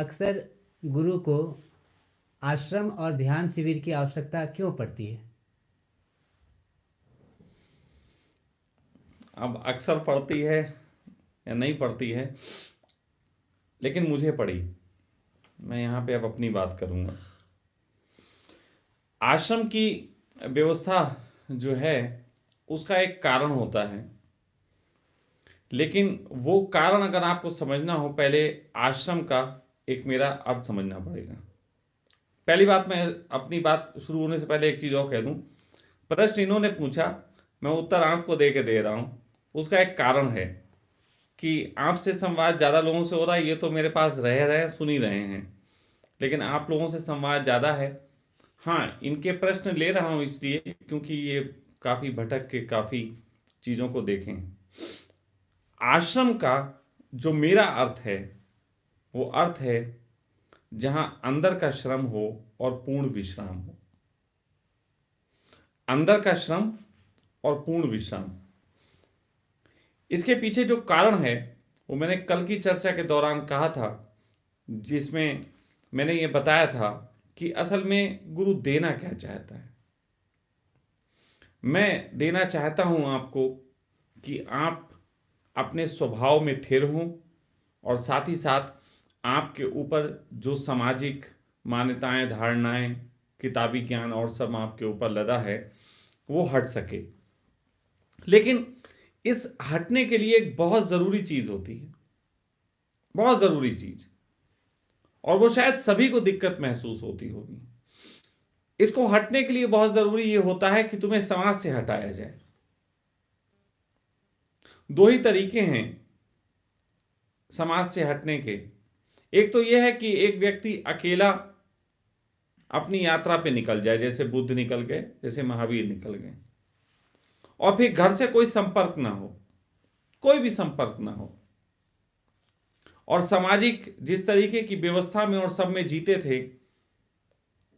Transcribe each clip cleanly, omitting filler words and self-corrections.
अक्सर गुरु को आश्रम और ध्यान शिविर की आवश्यकता क्यों पड़ती है? अब अक्सर पड़ती है या नहीं पड़ती है, लेकिन मुझे पड़ी। मैं यहाँ पे अब अपनी बात करूँगा। आश्रम की व्यवस्था जो है उसका एक कारण होता है, लेकिन वो कारण अगर आपको समझना हो, पहले आश्रम का एक मेरा अर्थ समझना पड़ेगा। पहली बात, मैं अपनी बात शुरू होने से पहले एक चीज़ और कह दूं। प्रश्न इन्होंने पूछा, मैं उत्तर आपको दे के दे रहा हूं। उसका एक कारण है कि आपसे संवाद ज़्यादा लोगों से हो रहा है। ये तो मेरे पास रह रहे हैं, सुन ही रहे हैं, लेकिन आप लोगों से संवाद ज़्यादा है। हाँ, इनके प्रश्न ले रहा हूँ इसलिए क्योंकि ये काफ़ी भटक के काफ़ी चीज़ों को देखें। आश्रम का जो मेरा अर्थ है वो अर्थ है जहां अंदर का श्रम हो और पूर्ण विश्राम हो। अंदर का श्रम और पूर्ण विश्राम, इसके पीछे जो कारण है वो मैंने कल की चर्चा के दौरान कहा था, जिसमें मैंने ये बताया था कि असल में गुरु देना क्या चाहता है। मैं देना चाहता हूं आपको कि आप अपने स्वभाव में थिर हों, और साथ ही साथ आपके ऊपर जो सामाजिक मान्यताएं, धारणाएं, किताबी ज्ञान और सब आपके ऊपर लदा है वो हट सके। लेकिन इस हटने के लिए एक बहुत ज़रूरी चीज़ होती है, बहुत ज़रूरी चीज़, और वो शायद सभी को दिक्कत महसूस होती होगी। इसको हटने के लिए बहुत ज़रूरी ये होता है कि तुम्हें समाज से हटाया जाए। दो ही तरीके हैं समाज से हटने के। एक तो यह है कि एक व्यक्ति अकेला अपनी यात्रा पे निकल जाए, जैसे बुद्ध निकल गए, जैसे महावीर निकल गए, और फिर घर से कोई संपर्क ना हो, कोई भी संपर्क ना हो, और सामाजिक जिस तरीके की व्यवस्था में और सब में जीते थे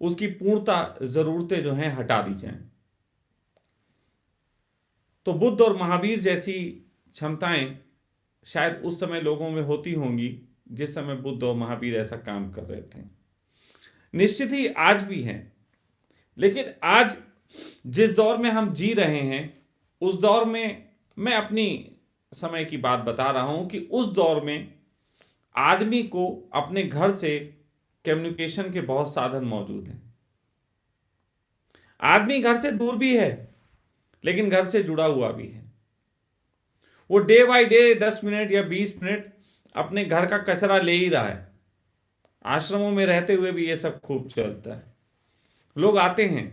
उसकी पूर्णता जरूरतें जो हैं हटा दी जाएं। तो बुद्ध और महावीर जैसी क्षमताएं शायद उस समय लोगों में होती होंगी जिस समय बुद्ध और महावीर ऐसा काम कर रहे थे। निश्चित ही आज भी हैं, लेकिन आज जिस दौर में हम जी रहे हैं उस दौर में, मैं अपनी समय की बात बता रहा हूं कि उस दौर में आदमी को अपने घर से कम्युनिकेशन के बहुत साधन मौजूद हैं। आदमी घर से दूर भी है लेकिन घर से जुड़ा हुआ भी है। वो डे बाय डे 10 मिनट या 20 मिनट अपने घर का कचरा ले ही रहा है। आश्रमों में रहते हुए भी ये सब खूब चलता है। लोग आते हैं।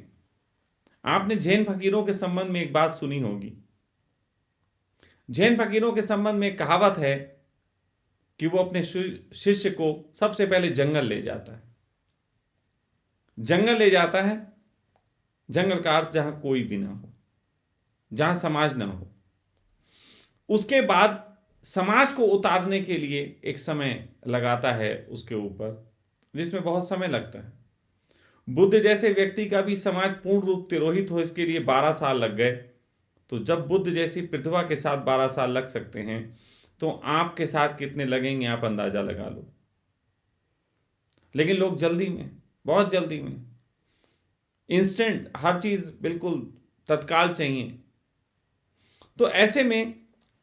आपने जैन फकीरों के संबंध में एक बात सुनी होगी। जैन फकीरों के संबंध में एक कहावत है कि वो अपने शिष्य को सबसे पहले जंगल ले जाता है। जंगल ले जाता है, जंगल का अर्थ जहां कोई भी ना हो, जहां समाज ना हो। उसके बाद समाज को उतारने के लिए एक समय लगाता है उसके ऊपर, जिसमें बहुत समय लगता है। बुद्ध जैसे व्यक्ति का भी समाज पूर्ण रूप तिरोहित हो इसके लिए 12 साल लग गए। तो जब बुद्ध जैसी प्रतिभा के साथ 12 साल लग सकते हैं, तो आपके साथ कितने लगेंगे आप अंदाजा लगा लो। लेकिन लोग जल्दी में, बहुत जल्दी में, इंस्टेंट, हर चीज बिल्कुल तत्काल चाहिए। तो ऐसे में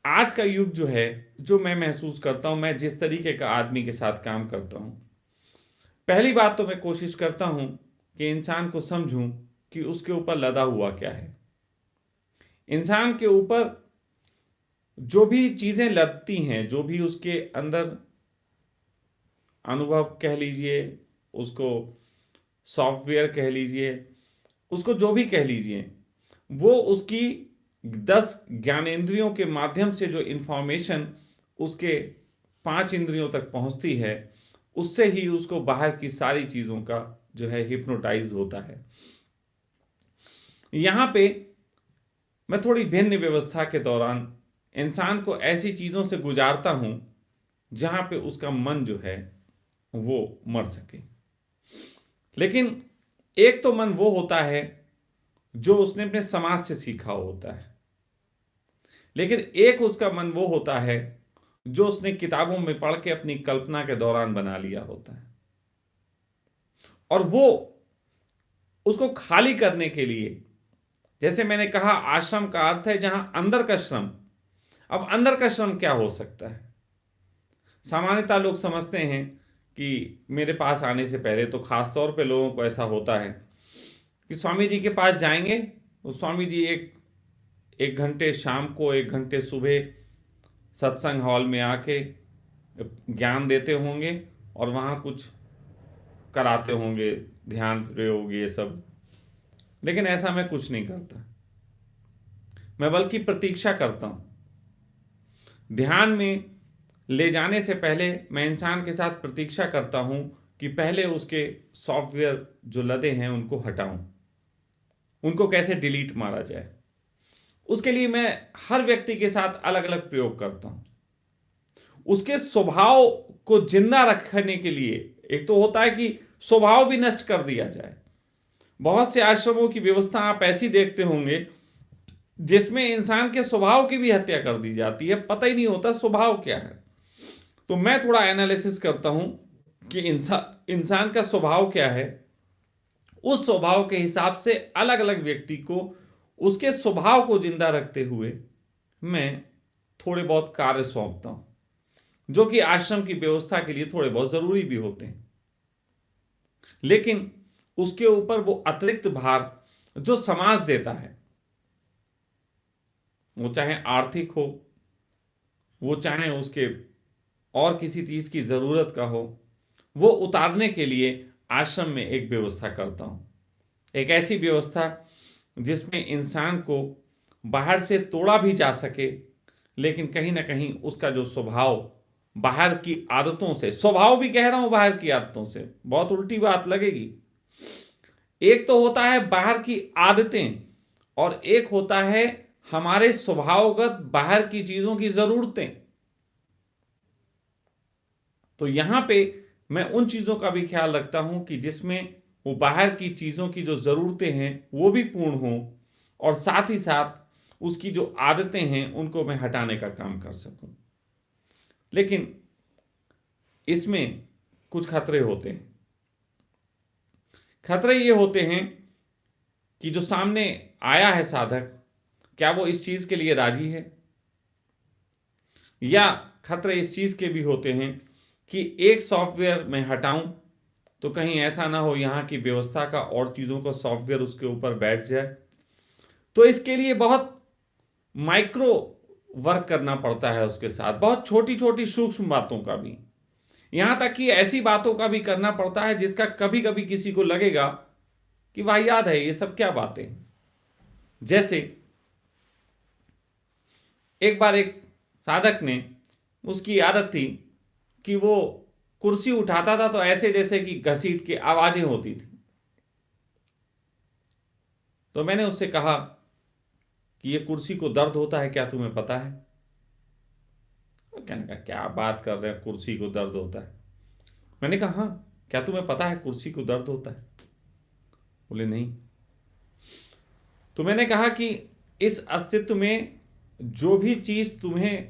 आज का युग जो है, जो मैं महसूस करता हूं, मैं जिस तरीके का आदमी के साथ काम करता हूं, पहली बात तो मैं कोशिश करता हूं कि इंसान को समझूं कि उसके ऊपर लदा हुआ क्या है। इंसान के ऊपर जो भी चीजें लगती हैं, जो भी उसके अंदर अनुभव कह लीजिए, उसको सॉफ्टवेयर कह लीजिए, उसको जो भी कह लीजिए, वो उसकी 10 ज्ञानेंद्रियों के माध्यम से जो इंफॉर्मेशन उसके 5 इंद्रियों तक पहुंचती है, उससे ही उसको बाहर की सारी चीजों का जो है हिप्नोटाइज होता है। यहां पे मैं थोड़ी भिन्न व्यवस्था के दौरान इंसान को ऐसी चीजों से गुजारता हूं जहां पे उसका मन जो है वो मर सके। लेकिन एक तो मन वो होता है जो उसने अपने समाज से सीखा होता है, लेकिन एक उसका मन वो होता है जो उसने किताबों में पढ़ के अपनी कल्पना के दौरान बना लिया होता है। और वो उसको खाली करने के लिए, जैसे मैंने कहा, आश्रम का अर्थ है जहां अंदर का श्रम। अब अंदर का श्रम क्या हो सकता है? सामान्यतः लोग समझते हैं कि मेरे पास आने से पहले तो खास तौर पे लोगों को ऐसा होता है कि स्वामी जी के पास जाएंगे तो स्वामी जी एक घंटे शाम को, एक घंटे सुबह सत्संग हॉल में आके ज्ञान देते होंगे और वहाँ कुछ कराते होंगे, ध्यान प्रयोग ये सब। लेकिन ऐसा मैं कुछ नहीं करता, मैं बल्कि प्रतीक्षा करता हूँ। ध्यान में ले जाने से पहले मैं इंसान के साथ प्रतीक्षा करता हूँ कि पहले उसके सॉफ्टवेयर जो लदे हैं उनको हटाऊं, उनको कैसे डिलीट मारा जाए। उसके लिए मैं हर व्यक्ति के साथ अलग अलग प्रयोग करता हूं। उसके स्वभाव को जिंदा रखने के लिए एक तो होता है कि स्वभाव भी नष्ट कर दिया जाए। बहुत से आश्रमों की व्यवस्था आप ऐसी देखते होंगे जिसमें इंसान के स्वभाव की भी हत्या कर दी जाती है, पता ही नहीं होता स्वभाव क्या है। तो मैं थोड़ा एनालिसिस करता हूं कि इंसान का स्वभाव क्या है, उस स्वभाव के हिसाब से अलग अलग व्यक्ति को उसके स्वभाव को जिंदा रखते हुए मैं थोड़े बहुत कार्य सौंपता हूं, जो कि आश्रम की व्यवस्था के लिए थोड़े बहुत जरूरी भी होते हैं। लेकिन उसके ऊपर वो अतिरिक्त भार जो समाज देता है, वो चाहे आर्थिक हो, वो चाहे उसके और किसी चीज की जरूरत का हो, वो उतारने के लिए आश्रम में एक व्यवस्था करता हूं। एक ऐसी व्यवस्था जिसमें इंसान को बाहर से तोड़ा भी जा सके, लेकिन कहीं ना कहीं उसका जो स्वभाव बाहर की आदतों से, स्वभाव भी कह रहा हूं बाहर की आदतों से, बहुत उल्टी बात लगेगी। एक तो होता है बाहर की आदतें और एक होता है हमारे स्वभावगत बाहर की चीजों की जरूरतें। तो यहां पे मैं उन चीजों का भी ख्याल रखता हूं कि जिसमें वो बाहर की चीजों की जो जरूरतें हैं वो भी पूर्ण हो और साथ ही साथ उसकी जो आदतें हैं उनको मैं हटाने का काम कर सकूं। लेकिन इसमें कुछ खतरे होते हैं। खतरे ये होते हैं कि जो सामने आया है साधक, क्या वो इस चीज के लिए राजी है, या खतरे इस चीज के भी होते हैं कि एक सॉफ्टवेयर मैं हटाऊं तो कहीं ऐसा ना हो यहां की व्यवस्था का और चीजों का सॉफ्टवेयर उसके ऊपर बैठ जाए। तो इसके लिए बहुत माइक्रो वर्क करना पड़ता है उसके साथ, बहुत छोटी छोटी सूक्ष्म बातों का भी, यहां तक कि ऐसी बातों का भी करना पड़ता है जिसका कभी कभी किसी को लगेगा कि वाहियात है ये सब, क्या बातें। जैसे एक बार एक साधक ने, उसकी आदत थी कि वो कुर्सी उठाता था तो ऐसे जैसे कि घसीट के आवाजें होती थी। तो मैंने उससे कहा कि ये कुर्सी को दर्द होता है, क्या तुम्हें पता है? वो कहने का क्या बात कर रहे हैं, कुर्सी को दर्द होता है? मैंने कहा हाँ, क्या तुम्हें पता है कुर्सी को दर्द होता है? बोले नहीं। तो मैंने कहा कि इस अस्तित्व में जो भी चीज तुम्हें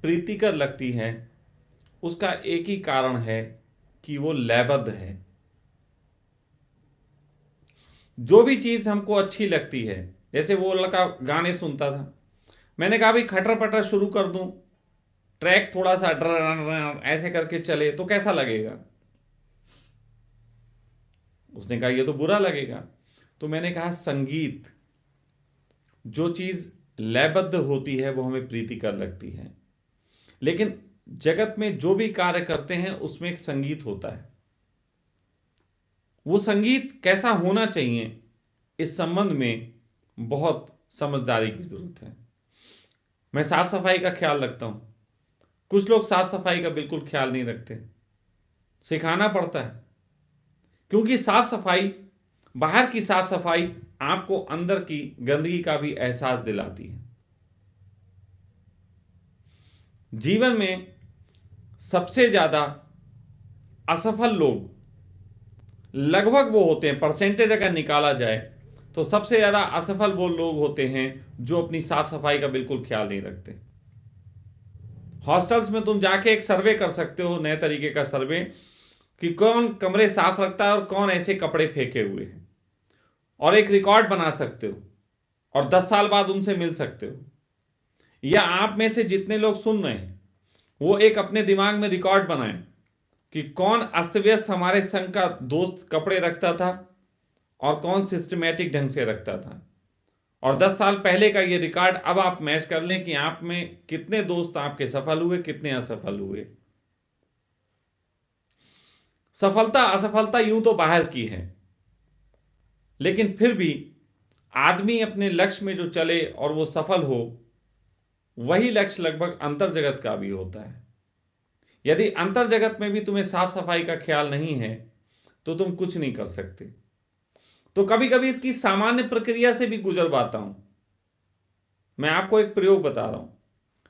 प्रीतिकर लगती है उसका एक ही कारण है कि वो लयबद्ध है। जो भी चीज हमको अच्छी लगती है, जैसे वो लड़का गाने सुनता था, मैंने कहा भाई खटर पटर शुरू कर दूं, ट्रैक थोड़ा सा ड्र ऐसे करके चले तो कैसा लगेगा? उसने कहा ये तो बुरा लगेगा। तो मैंने कहा संगीत, जो चीज लयबद्ध होती है वो हमें प्रीतिकर लगती है, लेकिन जगत में जो भी कार्य करते हैं उसमें एक संगीत होता है। वो संगीत कैसा होना चाहिए, इस संबंध में बहुत समझदारी की जरूरत है। मैं साफ सफाई का ख्याल रखता हूं, कुछ लोग साफ सफाई का बिल्कुल ख्याल नहीं रखते, सिखाना पड़ता है। क्योंकि साफ सफाई, बाहर की साफ सफाई आपको अंदर की गंदगी का भी एहसास दिलाती है। जीवन में सबसे ज्यादा असफल लोग लगभग वो होते हैं, परसेंटेज अगर निकाला जाए तो सबसे ज्यादा असफल वो लोग होते हैं जो अपनी साफ सफाई का बिल्कुल ख्याल नहीं रखते। हॉस्टल्स में तुम जाके एक सर्वे कर सकते हो, नए तरीके का सर्वे, कि कौन कमरे साफ रखता है और कौन ऐसे कपड़े फेंके हुए हैं, और एक रिकॉर्ड बना सकते हो और 10 साल बाद उनसे मिल सकते हो। या आप में से जितने लोग सुन रहे हैं वो एक अपने दिमाग में रिकॉर्ड बनाएं कि कौन अस्त व्यस्त हमारे संग का दोस्त कपड़े रखता था और कौन सिस्टमेटिक ढंग से रखता था, और 10 साल पहले का ये रिकॉर्ड अब आप मैच कर लें कि आप में कितने दोस्त आपके सफल हुए, कितने असफल हुए। सफलता असफलता यूं तो बाहर की है, लेकिन फिर भी आदमी अपने लक्ष्य में जो चले और वो सफल हो, वही लक्ष्य लगभग अंतर जगत का भी होता है। यदि अंतर जगत में भी तुम्हें साफ सफाई का ख्याल नहीं है तो तुम कुछ नहीं कर सकते। तो कभी कभी इसकी सामान्य प्रक्रिया से भी गुजर पाता हूं। मैं आपको एक प्रयोग बता रहा हूं।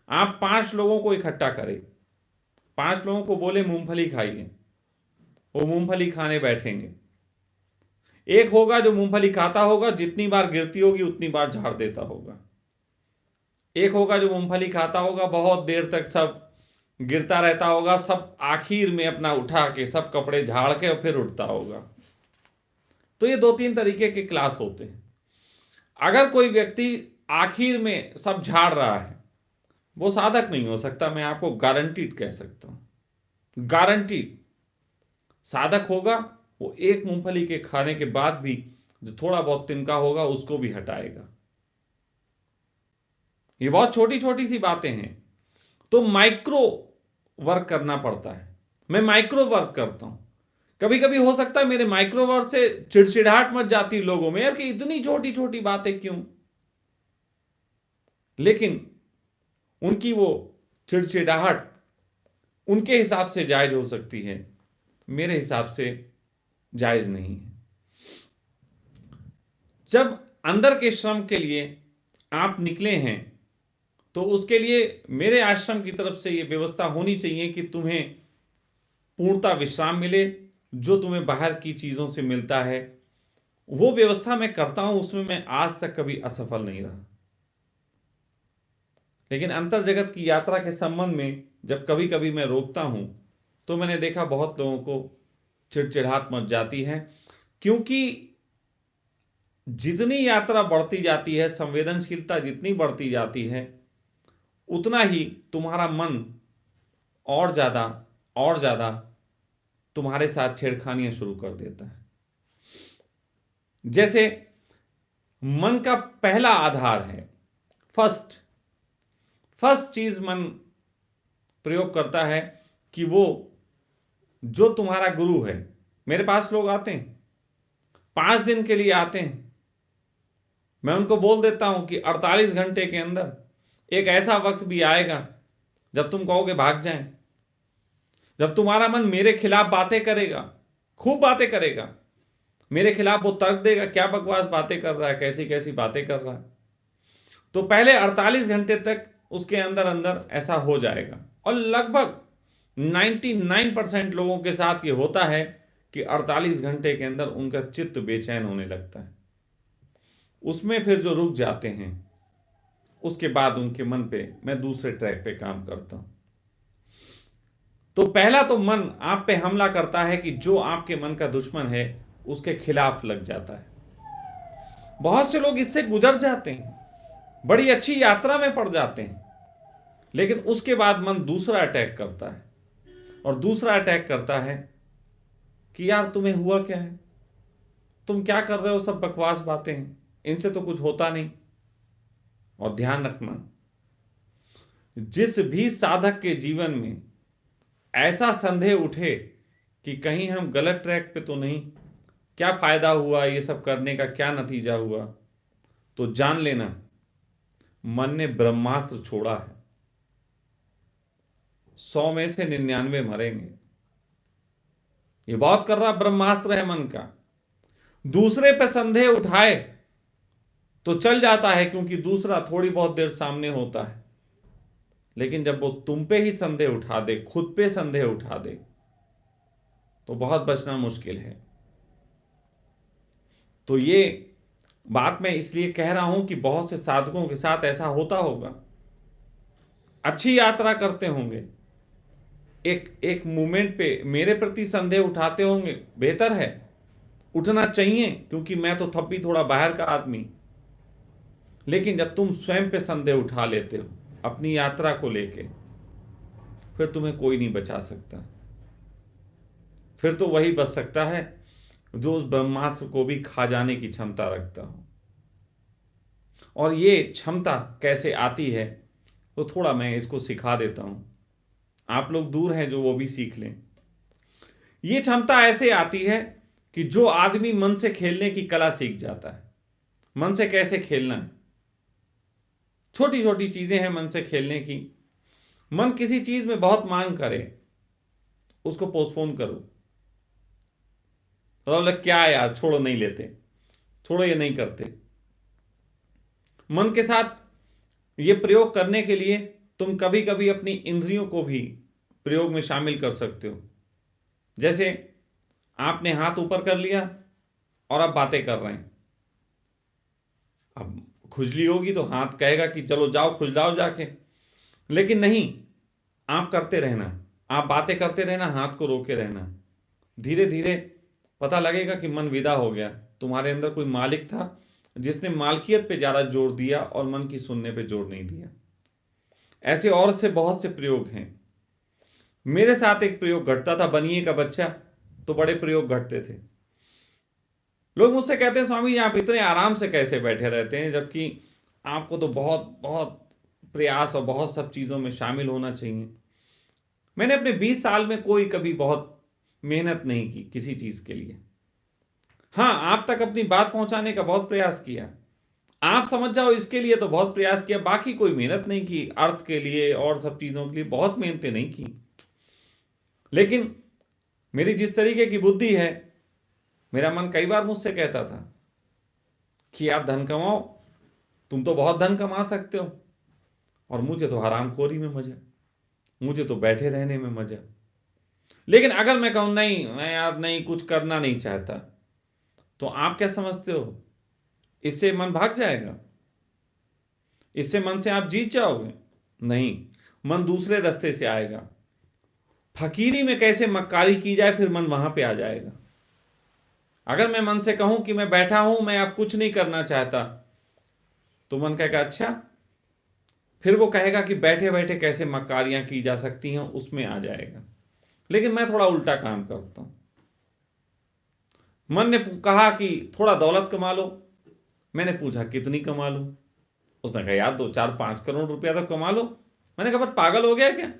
आप 5 लोगों को इकट्ठा करें, 5 लोगों को बोले मूंगफली खाइए, वो मूंगफली खाने बैठेंगे। एक होगा जो मूंगफली खाता होगा, जितनी बार गिरती होगी उतनी बार झाड़ देता होगा। एक होगा जो मूंगफली खाता होगा, बहुत देर तक सब गिरता रहता होगा, सब आखिर में अपना उठा के सब कपड़े झाड़ के और फिर उठता होगा। तो ये 2-3 तरीके के क्लास होते हैं। अगर कोई व्यक्ति आखिर में सब झाड़ रहा है, वो साधक नहीं हो सकता। मैं आपको गारंटीड कह सकता हूं, गारंटीड। साधक होगा वो एक मूंगफली के खाने के बाद भी जो थोड़ा बहुत तिनका होगा उसको भी हटाएगा। ये बहुत छोटी छोटी सी बातें हैं। तो माइक्रो वर्क करना पड़ता है। मैं माइक्रो वर्क करता हूं। कभी कभी हो सकता है मेरे माइक्रो वर्क से चिड़चिड़ाहट मच जाती लोगों में, यार कि इतनी छोटी छोटी बातें क्यों, लेकिन उनकी वो चिड़चिड़ाहट उनके हिसाब से जायज हो सकती है, मेरे हिसाब से जायज नहीं है। जब अंदर के श्रम के लिए आप निकले हैं तो उसके लिए मेरे आश्रम की तरफ से यह व्यवस्था होनी चाहिए कि तुम्हें पूर्णता विश्राम मिले। जो तुम्हें बाहर की चीजों से मिलता है वो व्यवस्था मैं करता हूं, उसमें मैं आज तक कभी असफल नहीं रहा। लेकिन अंतर जगत की यात्रा के संबंध में जब कभी कभी मैं रोकता हूं तो मैंने देखा बहुत लोगों को चिड़चिड़ाहट मच जाती है, क्योंकि जितनी यात्रा बढ़ती जाती है, संवेदनशीलता जितनी बढ़ती जाती है, उतना ही तुम्हारा मन और ज्यादा तुम्हारे साथ छेड़खानियां शुरू कर देता है। जैसे मन का पहला आधार है फर्स्ट चीज मन प्रयोग करता है कि वो जो तुम्हारा गुरु है। मेरे पास लोग आते हैं, 5 दिन के लिए आते हैं, मैं उनको बोल देता हूं कि 48 घंटे के अंदर एक ऐसा वक्त भी आएगा जब तुम कहोगे भाग जाएं, जब तुम्हारा मन मेरे खिलाफ बातें करेगा, खूब बातें करेगा, मेरे खिलाफ वो तर्क देगा, क्या बकवास बातें कर रहा है, कैसी कैसी बातें कर रहा है। तो पहले 48 घंटे तक उसके अंदर अंदर ऐसा हो जाएगा। और लगभग 99% लोगों के साथ ये होता है कि 48 घंटे के अंदर उनका चित्त बेचैन होने लगता है। उसमें फिर जो रुक जाते हैं उसके बाद उनके मन पे मैं दूसरे ट्रैक पे काम करता हूं। तो पहला तो मन आप पे हमला करता है कि जो आपके मन का दुश्मन है उसके खिलाफ लग जाता है। बहुत से लोग इससे गुजर जाते हैं, बड़ी अच्छी यात्रा में पड़ जाते हैं, लेकिन उसके बाद मन दूसरा अटैक करता है, और दूसरा अटैक करता है कि यार तुम्हें हुआ क्या है, तुम क्या कर रहे हो, सब बकवास बातें हैं, इनसे तो कुछ होता नहीं। और ध्यान रखना, जिस भी साधक के जीवन में ऐसा संदेह उठे कि कहीं हम गलत ट्रैक पे तो नहीं, क्या फायदा हुआ ये सब करने का, क्या नतीजा हुआ, तो जान लेना मन ने ब्रह्मास्त्र छोड़ा है। 100 में से 99 मरेंगे। ये बहुत कर रहा ब्रह्मास्त्र है मन का। दूसरे पे संदेह उठाए तो चल जाता है, क्योंकि दूसरा थोड़ी बहुत देर सामने होता है, लेकिन जब वो तुम पे ही संदेह उठा दे, खुद पे संदेह उठा दे, तो बहुत बचना मुश्किल है। तो ये बात मैं इसलिए कह रहा हूं कि बहुत से साधकों के साथ ऐसा होता होगा अच्छी यात्रा करते होंगे, एक एक मोमेंट पे मेरे प्रति संदेह उठाते होंगे, बेहतर है, उठना चाहिए, क्योंकि मैं तो तब भी थोड़ा बाहर का आदमी। लेकिन जब तुम स्वयं पे संदेह उठा लेते हो अपनी यात्रा को लेके, फिर तुम्हें कोई नहीं बचा सकता। फिर तो वही बच सकता है जो उस ब्रह्मास्त्र को भी खा जाने की क्षमता रखता हो। और ये क्षमता कैसे आती है, तो थोड़ा मैं इसको सिखा देता हूं, आप लोग दूर हैं जो वो भी सीख लें। ये क्षमता ऐसे आती है कि जो आदमी मन से खेलने की कला सीख जाता है, मन से कैसे खेलना है, छोटी छोटी चीजें हैं मन से खेलने की। मन किसी चीज में बहुत मांग करे, उसको पोस्टपोन करो, तो लग क्या है यार, छोड़ो, नहीं लेते, छोड़ो, ये नहीं करते। मन के साथ ये प्रयोग करने के लिए तुम कभी कभी अपनी इंद्रियों को भी प्रयोग में शामिल कर सकते हो। जैसे आपने हाथ ऊपर कर लिया और आप बातें कर रहे हैं, अब खुजली होगी तो हाथ कहेगा कि चलो जाओ खुजलाओ जाके, लेकिन नहीं, आप करते रहना, आप बातें करते रहना, हाथ को रोके रहना। धीरे धीरे पता लगेगा कि मन विदा हो गया, तुम्हारे अंदर कोई मालिक था जिसने मालकियत पे ज्यादा जोर दिया और मन की सुनने पे जोर नहीं दिया। ऐसे और से बहुत से प्रयोग हैं। मेरे साथ एक प्रयोग घटता था, बनिए का बच्चा, तो बड़े प्रयोग घटते थे। लोग मुझसे कहते हैं स्वामी जी आप इतने आराम से कैसे बैठे रहते हैं, जबकि आपको तो बहुत बहुत प्रयास और बहुत सब चीजों में शामिल होना चाहिए। मैंने अपने 20 साल में कोई कभी बहुत मेहनत नहीं की किसी चीज के लिए। हाँ, आप तक अपनी बात पहुंचाने का बहुत प्रयास किया, आप समझ जाओ इसके लिए तो बहुत प्रयास किया, बाकी कोई मेहनत नहीं की, अर्थ के लिए और सब चीजों के लिए बहुत मेहनतें नहीं की। लेकिन मेरी जिस तरीके की बुद्धि है, मेरा मन कई बार मुझसे कहता था कि आप धन कमाओ, तुम तो बहुत धन कमा सकते हो, और मुझे तो हरामखोरी में मजा, मुझे तो बैठे रहने में मजा। लेकिन अगर मैं कहूं नहीं, मैं यार नहीं, कुछ करना नहीं चाहता, तो आप क्या समझते हो, इससे मन भाग जाएगा? इससे मन से आप जीत जाओगे? नहीं, मन दूसरे रास्ते से आएगा। फकीरी में कैसे मक्कारी की जाए, फिर मन वहां पे आ जाएगा। अगर मैं मन से कहूं कि मैं बैठा हूं, मैं अब कुछ नहीं करना चाहता, तो मन कहेगा अच्छा, फिर वो कहेगा कि बैठे बैठे कैसे मक्कारियां की जा सकती हैं, उसमें आ जाएगा। लेकिन मैं थोड़ा उल्टा काम करता हूं। मन ने कहा कि थोड़ा दौलत कमा लो, मैंने पूछा कितनी कमा लो, उसने कहा यार 2 4 5 करोड़ रुपया तो कमा लो। मैंने कहा पर पागल हो गया क्या?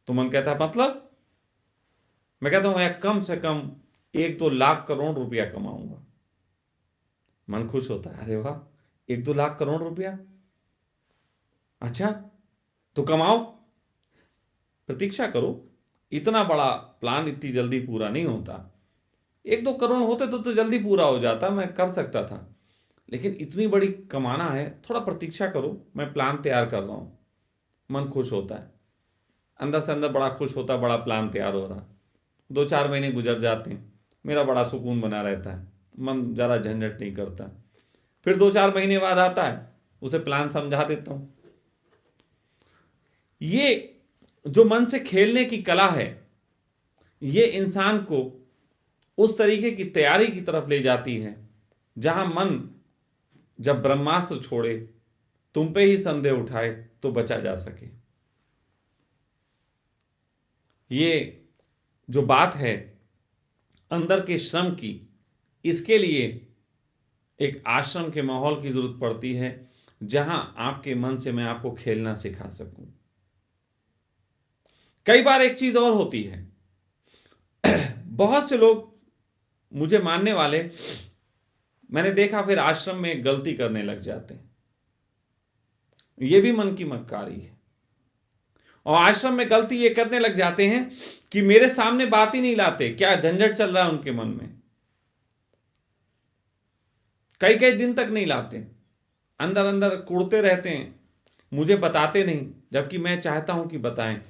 तो मन कहता है मतलब? मैं कहता हूं मैं कम से कम 1 2 लाख करोड़ रुपया कमाऊंगा। मन खुश होता है, अरे वाह, 1 2 लाख करोड़ रुपया, अच्छा तो कमाओ, प्रतीक्षा करो, इतना बड़ा प्लान इतनी जल्दी पूरा नहीं होता। 1 2 करोड़ होते तो जल्दी पूरा हो जाता, मैं कर सकता था, लेकिन इतनी बड़ी कमाना है, थोड़ा प्रतीक्षा करो, मैं प्लान तैयार कर रहा हूं। मन खुश होता है, अंदर से अंदर बड़ा खुश होता है, बड़ा प्लान तैयार हो रहा। 2 4 महीने गुजर जाते हैं, मेरा बड़ा सुकून बना रहता है, मन ज़रा झंझट नहीं करता। फिर 2 4 महीने बाद आता है, उसे प्लान समझा देता हूं। ये जो मन से खेलने की कला है, ये इंसान को उस तरीके की तैयारी की तरफ ले जाती है जहां मन जब ब्रह्मास्त्र छोड़े, तुम पे ही संदेह उठाए, तो बचा जा सके। ये जो बात है अंदर के श्रम की, इसके लिए एक आश्रम के माहौल की जरूरत पड़ती है, जहां आपके मन से मैं आपको खेलना सिखा सकूं। कई बार एक चीज और होती है, बहुत से लोग मुझे मानने वाले, मैंने देखा फिर आश्रम में गलती करने लग जाते हैं। यह भी मन की मक्कारी है। और आश्रम में गलती ये करने लग जाते हैं कि मेरे सामने बात ही नहीं लाते, क्या झंझट चल रहा है उनके मन में, कई कई दिन तक नहीं लाते, अंदर अंदर कुड़ते रहते हैं, मुझे बताते नहीं, जबकि मैं चाहता हूं कि बताएं।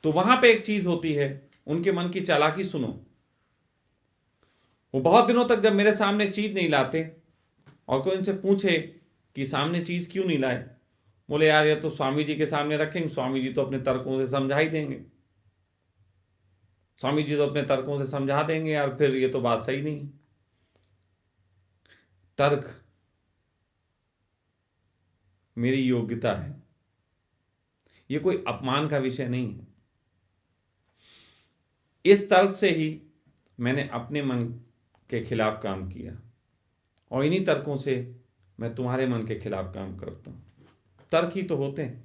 तो वहां पे एक चीज होती है, उनके मन की चालाकी सुनो। वो बहुत दिनों तक जब मेरे सामने चीज नहीं लाते और कोई इनसे पूछे कि सामने चीज क्यों नहीं लाए? बोले यार ये तो स्वामी जी के सामने रखेंगे, स्वामी जी तो अपने तर्कों से समझा ही देंगे, स्वामी जी तो अपने तर्कों से समझा देंगे यार, फिर ये तो बात सही नहीं है। तर्क मेरी योग्यता है, ये कोई अपमान का विषय नहीं है। इस तर्क से ही मैंने अपने मन के खिलाफ काम किया, और इन्हीं तर्कों से मैं तुम्हारे मन के खिलाफ काम करता हूं। तर्क ही तो होते हैं।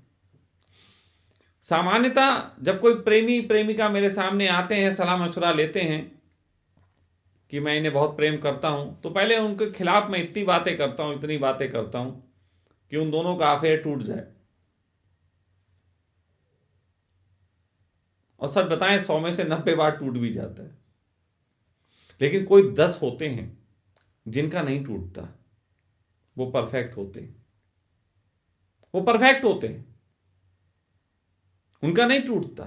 सामान्यतः जब कोई प्रेमी प्रेमिका मेरे सामने आते हैं, सलाह मशवरा लेते हैं कि मैं इन्हें बहुत प्रेम करता हूं, तो पहले उनके खिलाफ मैं इतनी बातें करता हूं, इतनी बातें करता हूं कि उन दोनों का अफेयर टूट जाए। और सच बताएं 100 में से 90 बार टूट भी जाता है, लेकिन कोई 10 होते हैं जिनका नहीं टूटता। वो परफेक्ट होते हैं, वो परफेक्ट होते हैं, उनका नहीं टूटता।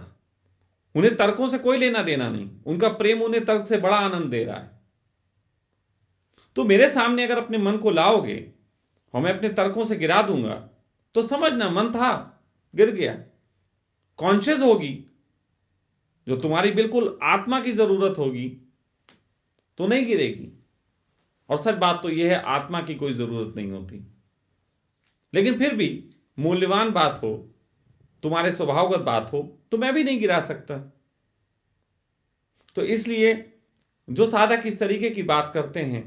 उन्हें तर्कों से कोई लेना देना नहीं, उनका प्रेम उन्हें तर्क से बड़ा आनंद दे रहा है। तो मेरे सामने अगर अपने मन को लाओगे और मैं अपने तर्कों से गिरा दूंगा, तो समझना मन था, गिर गया। कॉन्शियस होगी, जो तुम्हारी बिल्कुल आत्मा की जरूरत होगी, तो नहीं गिरेगी। और सच बात तो यह है, आत्मा की कोई जरूरत नहीं होती, लेकिन फिर भी मूल्यवान बात हो, तुम्हारे स्वभावगत बात हो, तो मैं भी नहीं गिरा सकता। तो इसलिए जो साधक इस तरीके की बात करते हैं,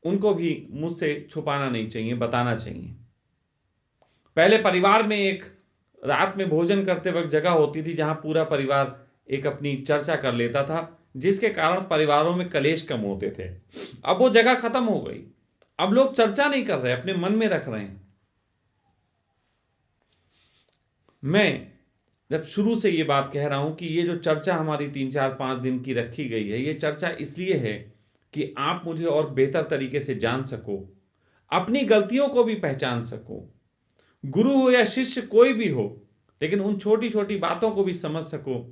उनको भी मुझसे छुपाना नहीं चाहिए, बताना चाहिए। पहले परिवार में एक रात में भोजन करते वक्त जगह होती थी जहां पूरा परिवार एक अपनी चर्चा कर लेता था, जिसके कारण परिवारों में कलेश कम होते थे। अब वो जगह खत्म हो गई, अब लोग चर्चा नहीं कर रहे, अपने मन में रख रहे हैं। मैं जब शुरू से ये बात कह रहा हूं कि ये जो चर्चा हमारी 3 4 5 दिन की रखी गई है, ये चर्चा इसलिए है कि आप मुझे और बेहतर तरीके से जान सको, अपनी गलतियों को भी पहचान सको। गुरु हो या शिष्य कोई भी हो, लेकिन उन छोटी छोटी बातों को भी समझ सको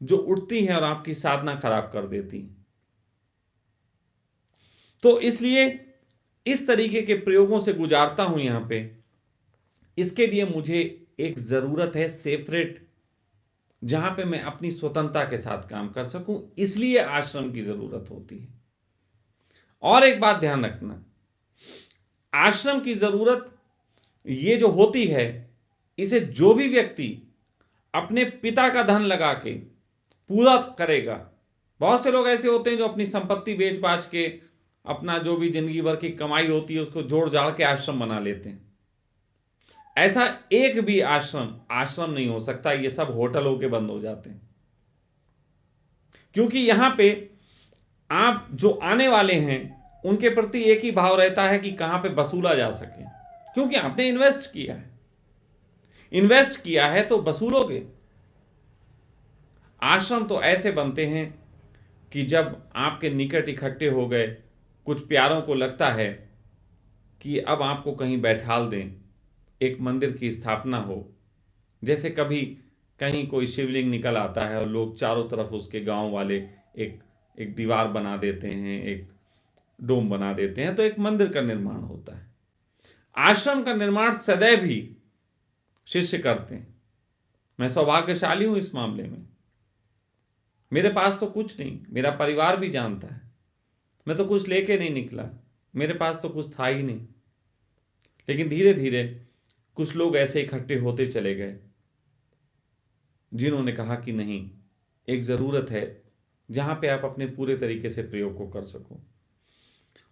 जो उठती हैं और आपकी साधना खराब कर देती हैं। तो इसलिए इस तरीके के प्रयोगों से गुजारता हूं यहां पे। इसके लिए मुझे एक जरूरत है सेपरेट, जहां पे मैं अपनी स्वतंत्रता के साथ काम कर सकूं, इसलिए आश्रम की जरूरत होती है। और एक बात ध्यान रखना, आश्रम की जरूरत ये जो होती है, इसे जो भी व्यक्ति अपने पिता का धन लगा के पूरा करेगा। बहुत से लोग ऐसे होते हैं जो अपनी संपत्ति बेच बाच के अपना जो भी जिंदगी भर की कमाई होती है उसको जोड़ जाड़ के आश्रम बना लेते हैं। ऐसा एक भी आश्रम आश्रम नहीं हो सकता, ये सब होटल होके बंद हो जाते हैं। क्योंकि यहां पे आप जो आने वाले हैं उनके प्रति एक ही भाव रहता है कि कहां पे वसूला जा सके, क्योंकि आपने इन्वेस्ट किया है, इन्वेस्ट किया है तो वसूलोगे। आश्रम तो ऐसे बनते हैं कि जब आपके निकट इकट्ठे हो गए, कुछ प्यारों को लगता है कि अब आपको कहीं बैठाल दें, एक मंदिर की स्थापना हो। जैसे कभी कहीं कोई शिवलिंग निकल आता है और लोग चारों तरफ उसके गांव वाले एक एक दीवार बना देते हैं, एक डोम बना देते हैं, तो एक मंदिर का निर्माण होता है। आश्रम का निर्माण सदैव ही शिष्य करते हैं। मैं सौभाग्यशाली हूं इस मामले में। मेरे पास तो कुछ नहीं, मेरा परिवार भी जानता है, मैं तो कुछ लेके नहीं निकला, मेरे पास तो कुछ था ही नहीं। लेकिन धीरे धीरे कुछ लोग ऐसे इकट्ठे होते चले गए जिन्होंने कहा कि नहीं, एक जरूरत है जहां पे आप अपने पूरे तरीके से प्रयोग को कर सको।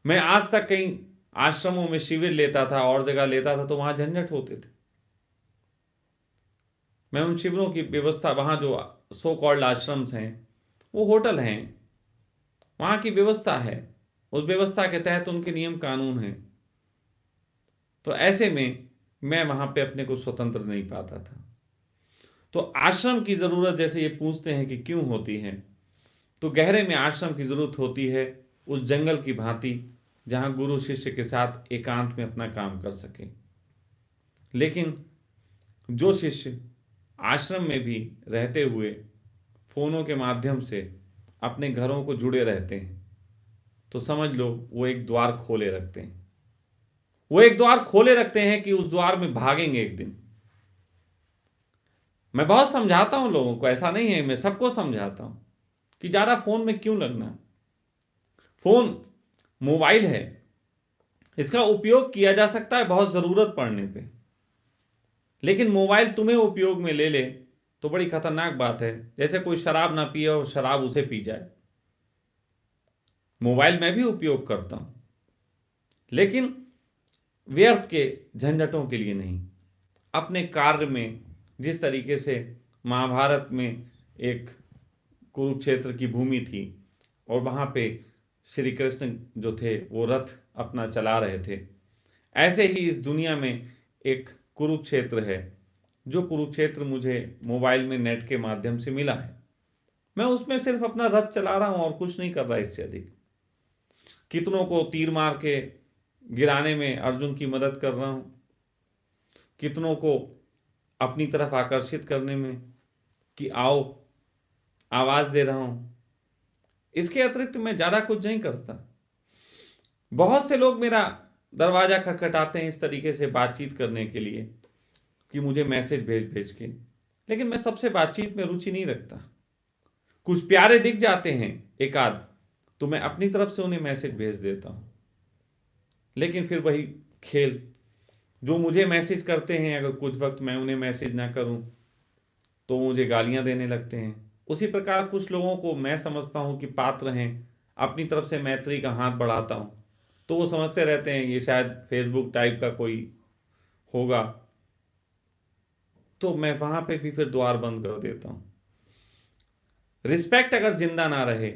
मैं आज तक कहीं आश्रमों में शिविर लेता था और जगह लेता था तो वहां झंझट होते थे। मैं उन शिविरों की व्यवस्था, वहां जो सो कॉल्ड आश्रम्स हैं वो होटल हैं, वहां की व्यवस्था है, उस व्यवस्था के तहत उनके नियम कानून हैं। तो ऐसे में मैं वहां पे अपने को स्वतंत्र नहीं पाता था। तो आश्रम की जरूरत, जैसे ये पूछते हैं कि क्यों होती है, तो गहरे में आश्रम की जरूरत होती है उस जंगल की भांति जहां गुरु शिष्य के साथ एकांत में अपना काम कर सके। लेकिन जो शिष्य आश्रम में भी रहते हुए फोनों के माध्यम से अपने घरों को जुड़े रहते हैं, तो समझ लो वो एक द्वार खोले रखते हैं। वो एक द्वार खोले रखते हैं कि उस द्वार में भागेंगे एक दिन। मैं बहुत समझाता हूं लोगों को, ऐसा नहीं है, मैं सबको समझाता हूं कि ज्यादा फोन में क्यों लगना। फोन मोबाइल है, इसका उपयोग किया जा सकता है बहुत जरूरत पड़ने पे, लेकिन मोबाइल तुम्हें उपयोग में ले ले तो बड़ी खतरनाक बात है। जैसे कोई शराब ना पिए और शराब उसे पी जाए। मोबाइल मैं भी उपयोग करता हूं, लेकिन व्यर्थ के झंझटों के लिए नहीं, अपने कार्य में। जिस तरीके से महाभारत में एक कुरुक्षेत्र की भूमि थी और वहां पे श्री कृष्ण जो थे वो रथ अपना चला रहे थे, ऐसे ही इस दुनिया में एक कुरुक्षेत्र है, जो कुरुक्षेत्र मुझे मोबाइल में नेट के माध्यम से मिला है। मैं उसमें सिर्फ अपना रथ चला रहा हूं और कुछ नहीं कर रहा इससे अधिक। कितनों को तीर मार के गिराने में अर्जुन की मदद कर रहा हूं, कितनों को अपनी तरफ आकर्षित करने में कि आओ आवाज दे रहा हूं। इसके अतिरिक्त मैं ज्यादा कुछ नहीं करता। बहुत से लोग मेरा दरवाजा खटखटाते हैं इस तरीके से बातचीत करने के लिए कि मुझे मैसेज भेज भेज के, लेकिन मैं सबसे बातचीत में रुचि नहीं रखता। कुछ प्यारे दिख जाते हैं एक आध, तो मैं अपनी तरफ से उन्हें मैसेज भेज देता हूं। लेकिन फिर वही खेल, जो मुझे मैसेज करते हैं अगर कुछ वक्त मैं उन्हें मैसेज ना करूं तो मुझे गालियां देने लगते हैं। उसी प्रकार कुछ लोगों को मैं समझता हूं कि पात्र हैं, अपनी तरफ से मैत्री का हाथ बढ़ाता हूं तो वो समझते रहते हैं ये शायद फेसबुक टाइप का कोई होगा, तो मैं वहां पे भी फिर द्वार बंद कर देता हूं। रिस्पेक्ट अगर जिंदा ना रहे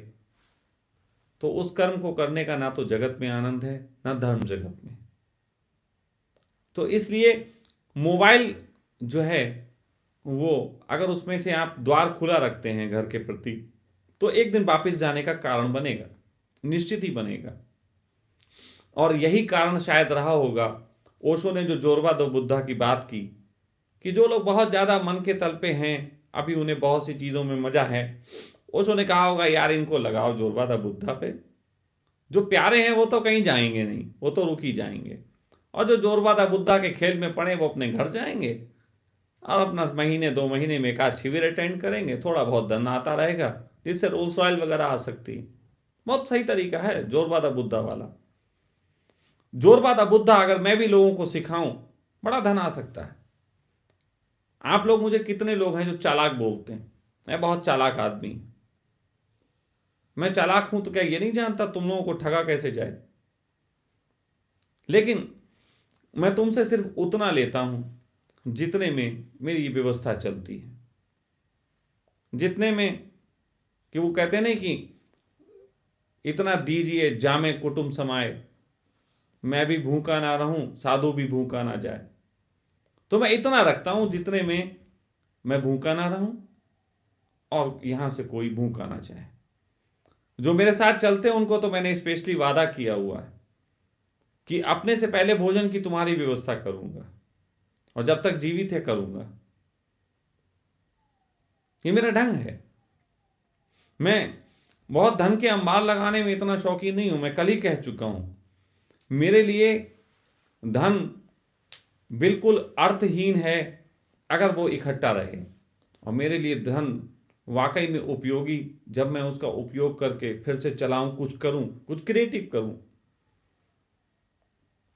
तो उस कर्म को करने का ना तो जगत में आनंद है ना धर्म जगत में। तो इसलिए मोबाइल जो है वो, अगर उसमें से आप द्वार खुला रखते हैं घर के प्रति, तो एक दिन वापस जाने का कारण बनेगा, निश्चित ही बनेगा। और यही कारण शायद रहा होगा ओशो ने जो जोरबा दो बुद्धा की बात की, कि जो लोग बहुत ज्यादा मन के तल पे हैं, अभी उन्हें बहुत सी चीजों में मजा है, ओशो ने कहा होगा यार इनको लगाओ जोरबा द बुद्धा पे। जो प्यारे हैं वो तो कहीं जाएंगे नहीं, वो तो रुक ही जाएंगे, और जो जोरबा द बुद्धा के खेल में पड़े वो अपने घर जाएंगे और अपना महीने 2 महीने में एक आध शिविर अटेंड करेंगे, थोड़ा बहुत धन आता रहेगा जिससे रोल्स रॉयल वगैरह आ सकती है। बहुत सही तरीका है जोरबा द बुद्धा वाला। जोरबा द बुद्धा अगर मैं भी लोगों को सिखाऊं, बड़ा धन आ सकता है। आप लोग मुझे कितने लोग हैं जो चालाक बोलते हैं, मैं बहुत चालाक आदमी, मैं चालाक हूं तो क्या ये नहीं जानता तुम लोगों को ठगा कैसे जाए। लेकिन मैं तुमसे सिर्फ उतना लेता हूं जितने में मेरी व्यवस्था चलती है, जितने में कि वो कहते नहीं कि इतना दीजिए जामे कुटुंब समाए, मैं भी भूखा ना रहूं साधु भी भूखा ना जाए। तो मैं इतना रखता हूं जितने में मैं भूखा ना रहूं और यहां से कोई भूखा ना जाए। जो मेरे साथ चलते हैं उनको तो मैंने स्पेशली वादा किया हुआ है कि अपने से पहले भोजन की तुम्हारी व्यवस्था करूंगा और जब तक जीवित है करूंगा। ये मेरा ढंग है। मैं बहुत धन के अंबार लगाने में इतना शौकीन नहीं हूं। मैं कल ही कह चुका हूं, मेरे लिए धन बिल्कुल अर्थहीन है अगर वो इकट्ठा रहे, और मेरे लिए धन वाकई में उपयोगी जब मैं उसका उपयोग करके फिर से चलाऊं, कुछ करूं, कुछ क्रिएटिव करूं।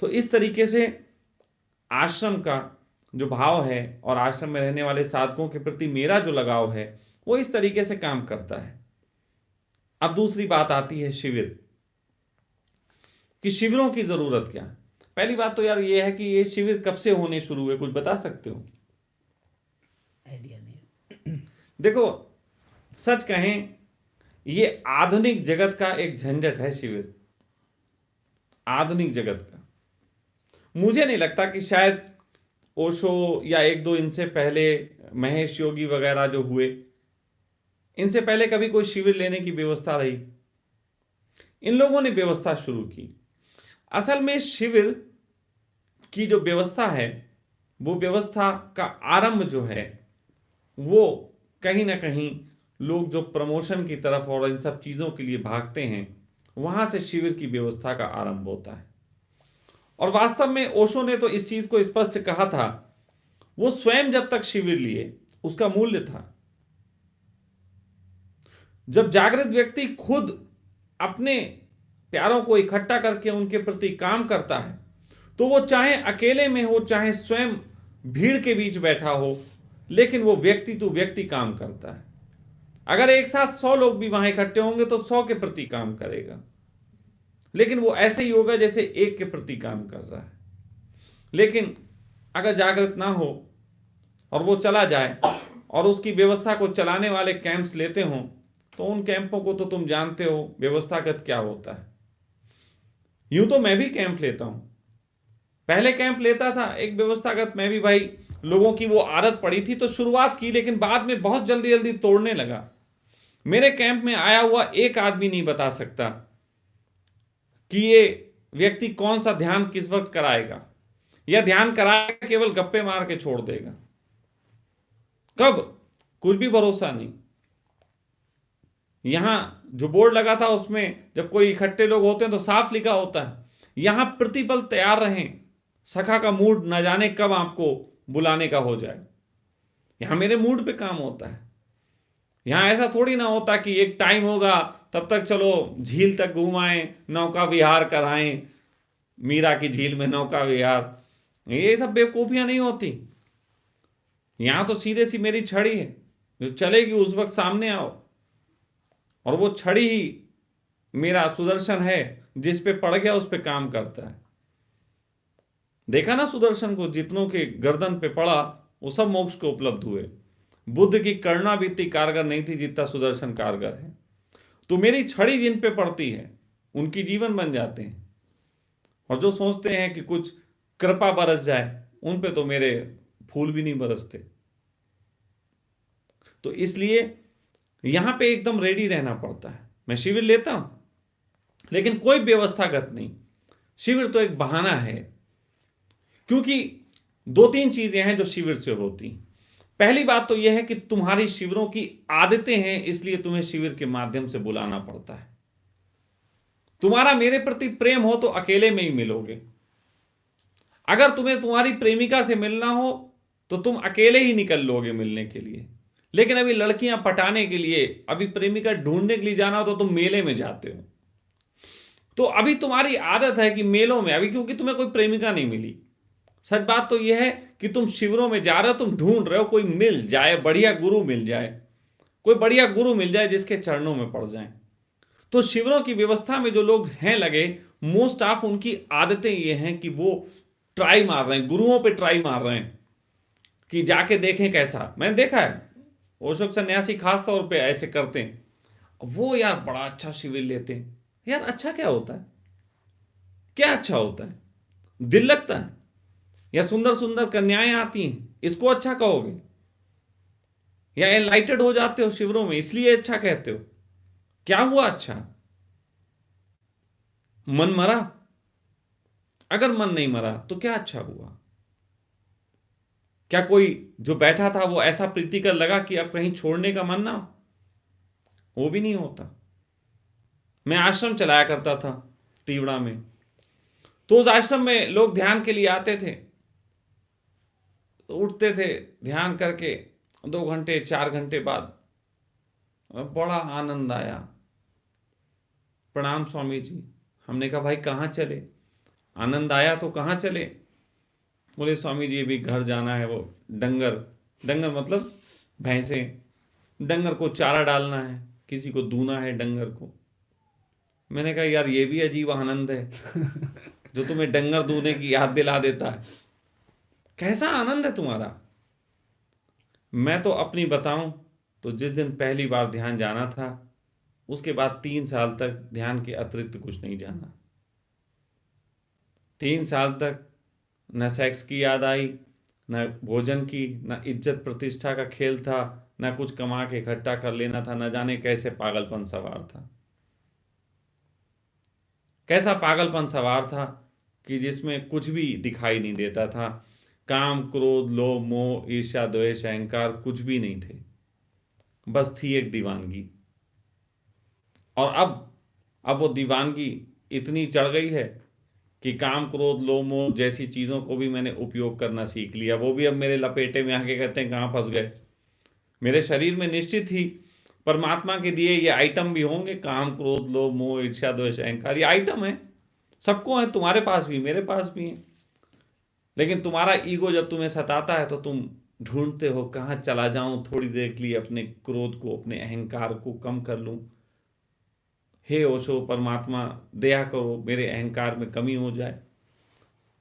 तो इस तरीके से आश्रम का जो भाव है और आश्रम में रहने वाले साधकों के प्रति मेरा जो लगाव है वो इस तरीके से काम करता है। अब दूसरी बात आती है शिविर, कि शिविरों की जरूरत क्या। पहली बात तो यार ये है कि ये शिविर कब से होने शुरू हुए, कुछ बता सकते हो? आइडिया नहीं। देखो सच कहें ये आधुनिक जगत का एक झंझट है शिविर, आधुनिक जगत का। मुझे नहीं लगता कि शायद ओशो या एक दो इनसे पहले महेश योगी वगैरह जो हुए, इनसे पहले कभी कोई शिविर लेने की व्यवस्था रही। इन लोगों ने व्यवस्था शुरू की। असल में शिविर की जो व्यवस्था है वो व्यवस्था का आरंभ जो है वो कहीं ना कहीं लोग जो प्रमोशन की तरफ और इन सब चीजों के लिए भागते हैं, वहां से शिविर की व्यवस्था का आरंभ होता है। और वास्तव में ओशो ने तो इस चीज को स्पष्ट कहा था। वो स्वयं जब तक शिविर लिए उसका मूल्य था। जब जागृत व्यक्ति खुद अपने प्यारों को इकट्ठा करके उनके प्रति काम करता है, तो वो चाहे अकेले में हो चाहे स्वयं भीड़ के बीच बैठा हो, लेकिन वो व्यक्ति टू व्यक्ति काम करता है। अगर एक साथ 100 लोग भी वहां इकट्ठे होंगे तो 100 के प्रति काम करेगा, लेकिन वो ऐसे ही होगा जैसे एक के प्रति काम कर रहा है। लेकिन अगर जागृत ना हो और वो चला जाए और उसकी व्यवस्था को चलाने वाले कैंप्स लेते हों, तो उन कैंपों को तो तुम जानते हो व्यवस्थागत क्या होता है। यूं तो मैं भी कैंप लेता हूं, पहले कैंप लेता था एक व्यवस्थागत, मैं भी भाई लोगों की वो आदत पड़ी थी तो शुरुआत की, लेकिन बाद में बहुत जल्दी जल्दी तोड़ने लगा। मेरे कैंप में आया हुआ एक आदमी नहीं बता सकता कि ये व्यक्ति कौन सा ध्यान किस वक्त कराएगा, या ध्यान कराएगा केवल गप्पे मार के छोड़ देगा, कब, कुछ भी भरोसा नहीं। यहां जो बोर्ड लगा था उसमें जब कोई इकट्ठे लोग होते हैं तो साफ लिखा होता है यहां प्रतिपल तैयार रहें, सखा का मूड न जाने कब आपको बुलाने का हो जाए। यहां मेरे मूड पे काम होता है। यहां ऐसा थोड़ी ना होता कि एक टाइम होगा तब तक चलो झील तक घुमाएं, नौका विहार कराएं, मीरा की झील में नौका विहार, ये सब बेवकूफियां नहीं होती। यहां तो सीधे सी मेरी छड़ी है जो चलेगी उस वक्त सामने आओ, और वो छड़ी ही मेरा सुदर्शन है, जिस पे पड़ गया उस पे काम करता है। देखा ना सुदर्शन को, जितनों के गर्दन पे पड़ा वो सब मोक्ष को उपलब्ध हुए। बुद्ध की करुणा भी इतनी कारगर नहीं थी जितना सुदर्शन कारगर है। तो मेरी छड़ी जिन पे पड़ती है उनकी जीवन बन जाते हैं, और जो सोचते हैं कि कुछ कृपा बरस जाए उन पे तो मेरे फूल भी नहीं बरसते। तो इसलिए यहां पे एकदम रेडी रहना पड़ता है। मैं शिविर लेता हूं लेकिन कोई व्यवस्थागत नहीं, शिविर तो एक बहाना है। क्योंकि 2-3 चीजें हैं जो शिविर से होती। पहली बात तो यह है कि तुम्हारी शिविरों की आदतें हैं, इसलिए तुम्हें शिविर के माध्यम से बुलाना पड़ता है। तुम्हारा मेरे प्रति प्रेम हो तो अकेले में ही मिलोगे। अगर तुम्हें तुम्हारी प्रेमिका से मिलना हो तो तुम अकेले ही निकल लोगे मिलने के लिए। लेकिन अभी लड़कियां पटाने के लिए, अभी प्रेमिका ढूंढने के लिए जाना हो तो तुम मेले में जाते हो। तो अभी तुम्हारी आदत है कि मेलों में, अभी क्योंकि तुम्हें कोई प्रेमिका नहीं मिली। सच बात तो यह है कि तुम शिविरों में जा रहे हो, तुम ढूंढ रहे हो कोई मिल जाए, बढ़िया गुरु मिल जाए, कोई बढ़िया गुरु मिल जाए जिसके चरणों में पड़ जाए। तो शिविरों की व्यवस्था में जो लोग हैं लगे, मोस्ट ऑफ उनकी आदतें ये हैं कि वो ट्राई मार रहे हैं, गुरुओं पे ट्राई मार रहे हैं कि जाके देखें कैसा। मैंने देखा है ओशो सन्यासी खास तौर पे ऐसे करते हैं। वो यार बड़ा अच्छा शिविर लेते हैं। यार अच्छा क्या होता है, क्या अच्छा होता है? दिल लगता है, या सुंदर सुंदर कन्याएं आती हैं, इसको अच्छा कहोगे? या एनलाइटेड हो जाते हो शिविरों में इसलिए अच्छा कहते हो? क्या हुआ अच्छा? मन मरा? अगर मन नहीं मरा तो क्या अच्छा हुआ? क्या कोई जो बैठा था वो ऐसा प्रीतिकर लगा कि अब कहीं छोड़ने का मन ना हो? वो भी नहीं होता। मैं आश्रम चलाया करता था तीवड़ा में, तो उस आश्रम में लोग ध्यान के लिए आते थे, तो उठते थे ध्यान करके 2 घंटे 4 घंटे बाद बड़ा आनंद आया। प्रणाम स्वामी जी। हमने कहा भाई कहाँ चले? आनंद आया तो कहाँ चले? बोले स्वामी जी अभी घर जाना है, वो डंगर, डंगर मतलब भैंसे, डंगर को चारा डालना है, किसी को दूना है डंगर को। मैंने कहा यार ये भी अजीब आनंद है जो तुम्हें डंगर दूने की याद दिला देता है। कैसा आनंद है तुम्हारा? मैं तो अपनी बताऊं तो जिस दिन पहली बार ध्यान जाना था उसके बाद 3 साल तक ध्यान के अतिरिक्त कुछ नहीं जाना। 3 साल तक न सेक्स की याद आई, न भोजन की, न इज्जत प्रतिष्ठा का खेल था, न कुछ कमा के इकट्ठा कर लेना था, न जाने कैसे पागलपन सवार था। कैसा पागलपन सवार था कि जिसमें कुछ भी दिखाई नहीं देता था। काम क्रोध लोभ मोह ईर्ष्या द्वेष अहंकार कुछ भी नहीं थे, बस थी एक दीवानगी। और अब वो दीवानगी इतनी चढ़ गई है कि काम क्रोध लोभ मोह जैसी चीज़ों को भी मैंने उपयोग करना सीख लिया, वो भी अब मेरे लपेटे में आके कहते हैं कहाँ फंस गए। मेरे शरीर में निश्चित ही परमात्मा के दिए ये आइटम भी होंगे, काम क्रोध लोभ मोह ईर्ष्या द्वेष अहंकार, ये आइटम है, सबको है, तुम्हारे पास भी मेरे पास भी है। लेकिन तुम्हारा ईगो जब तुम्हें सताता है तो तुम ढूंढते हो कहाँ चला जाऊं, थोड़ी देर के लिए अपने क्रोध को अपने अहंकार को कम कर लूं। हे ओशो परमात्मा दया करो मेरे अहंकार में कमी हो जाए।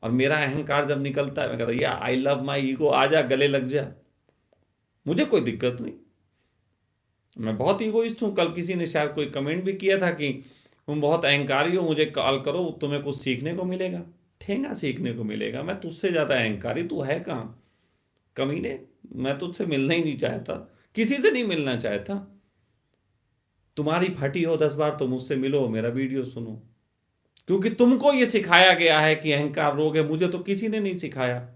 और मेरा अहंकार जब निकलता है मैं कहता या आई लव माई ईगो, आजा गले लग जा, मुझे कोई दिक्कत नहीं, मैं बहुत ईगोइस्ट हूं। कल किसी ने शायद कोई कमेंट भी किया था कि तुम बहुत अहंकारी हो, मुझे कॉल करो तुम्हें कुछ सीखने को मिलेगा। ठेंगा सीखने को मिलेगा, मैं तुझसे ज्यादा अहंकारी, तू है कहाँ कमीने, मैं तुझसे मिलना ही नहीं चाहता, किसी से नहीं मिलना चाहता। तुम्हारी फटी हो 10 बार तो मुझसे मिलो, मेरा वीडियो सुनो, क्योंकि तुमको ये सिखाया गया है कि अहंकार रोग है। मुझे तो किसी ने नहीं सिखाया,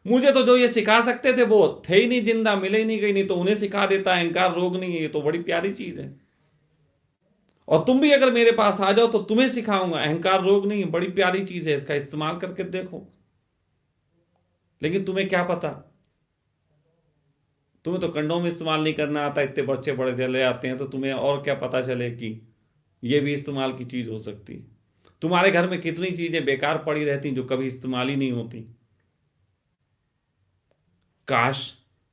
मुझे तो जो ये सिखा सकते थे वो थे ही नहीं, जिंदा मिले ही नहीं, गई नहीं तो उन्हें सिखा देता अहंकार रोग नहीं है। ये तो बड़ी प्यारी चीज है। और तुम भी अगर मेरे पास आ जाओ तो तुम्हें सिखाऊंगा, अहंकार रोग नहीं है, बड़ी प्यारी चीज है, इसका इस्तेमाल करके देखो। लेकिन तुम्हें क्या पता, तुम्हें तो कंडोम इस्तेमाल नहीं करना आता, इतने बच्चे बड़े चले जाते हैं, तो तुम्हें और क्या पता चले कि ये भी इस्तेमाल की चीज हो सकती है। तुम्हारे घर में कितनी चीजें बेकार पड़ी रहती जो कभी इस्तेमाल ही नहीं होती। काश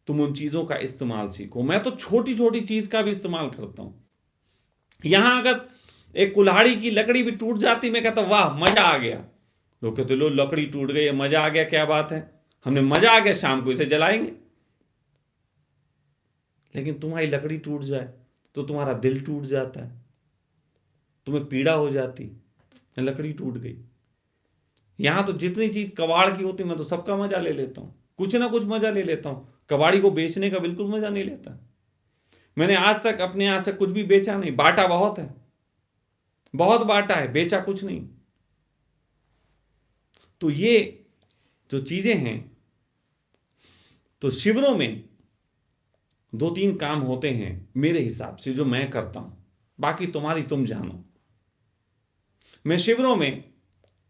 तुम उन चीजों का इस्तेमाल सीखो। मैं तो छोटी छोटी चीज का भी इस्तेमाल करता हूं। यहां अगर एक कुल्हाड़ी की लकड़ी भी टूट जाती, मैं कहता वाह मजा आ गया। लोग कहते लो लकड़ी टूट गई, मजा आ गया, क्या बात है, हमने मजा आ गया, शाम को इसे जलाएंगे। लेकिन तुम्हारी लकड़ी टूट जाए तो तुम्हारा दिल टूट जाता है, तुम्हें पीड़ा हो जाती, लकड़ी टूट गई। यहां तो जितनी चीज कबाड़ की होती मैं तो सबका मजा ले लेता हूं, कुछ ना कुछ मजा ले लेता हूं। कबाड़ी को बेचने का बिल्कुल मजा नहीं लेता। मैंने आज तक अपने यहां से कुछ भी बेचा नहीं, बांटा बहुत है, बहुत बांटा है, बेचा कुछ नहीं। तो ये जो चीजें हैं, तो शिविरों में 2-3 काम होते हैं मेरे हिसाब से जो मैं करता हूं, बाकी तुम्हारी तुम जानो। मैं शिविरों में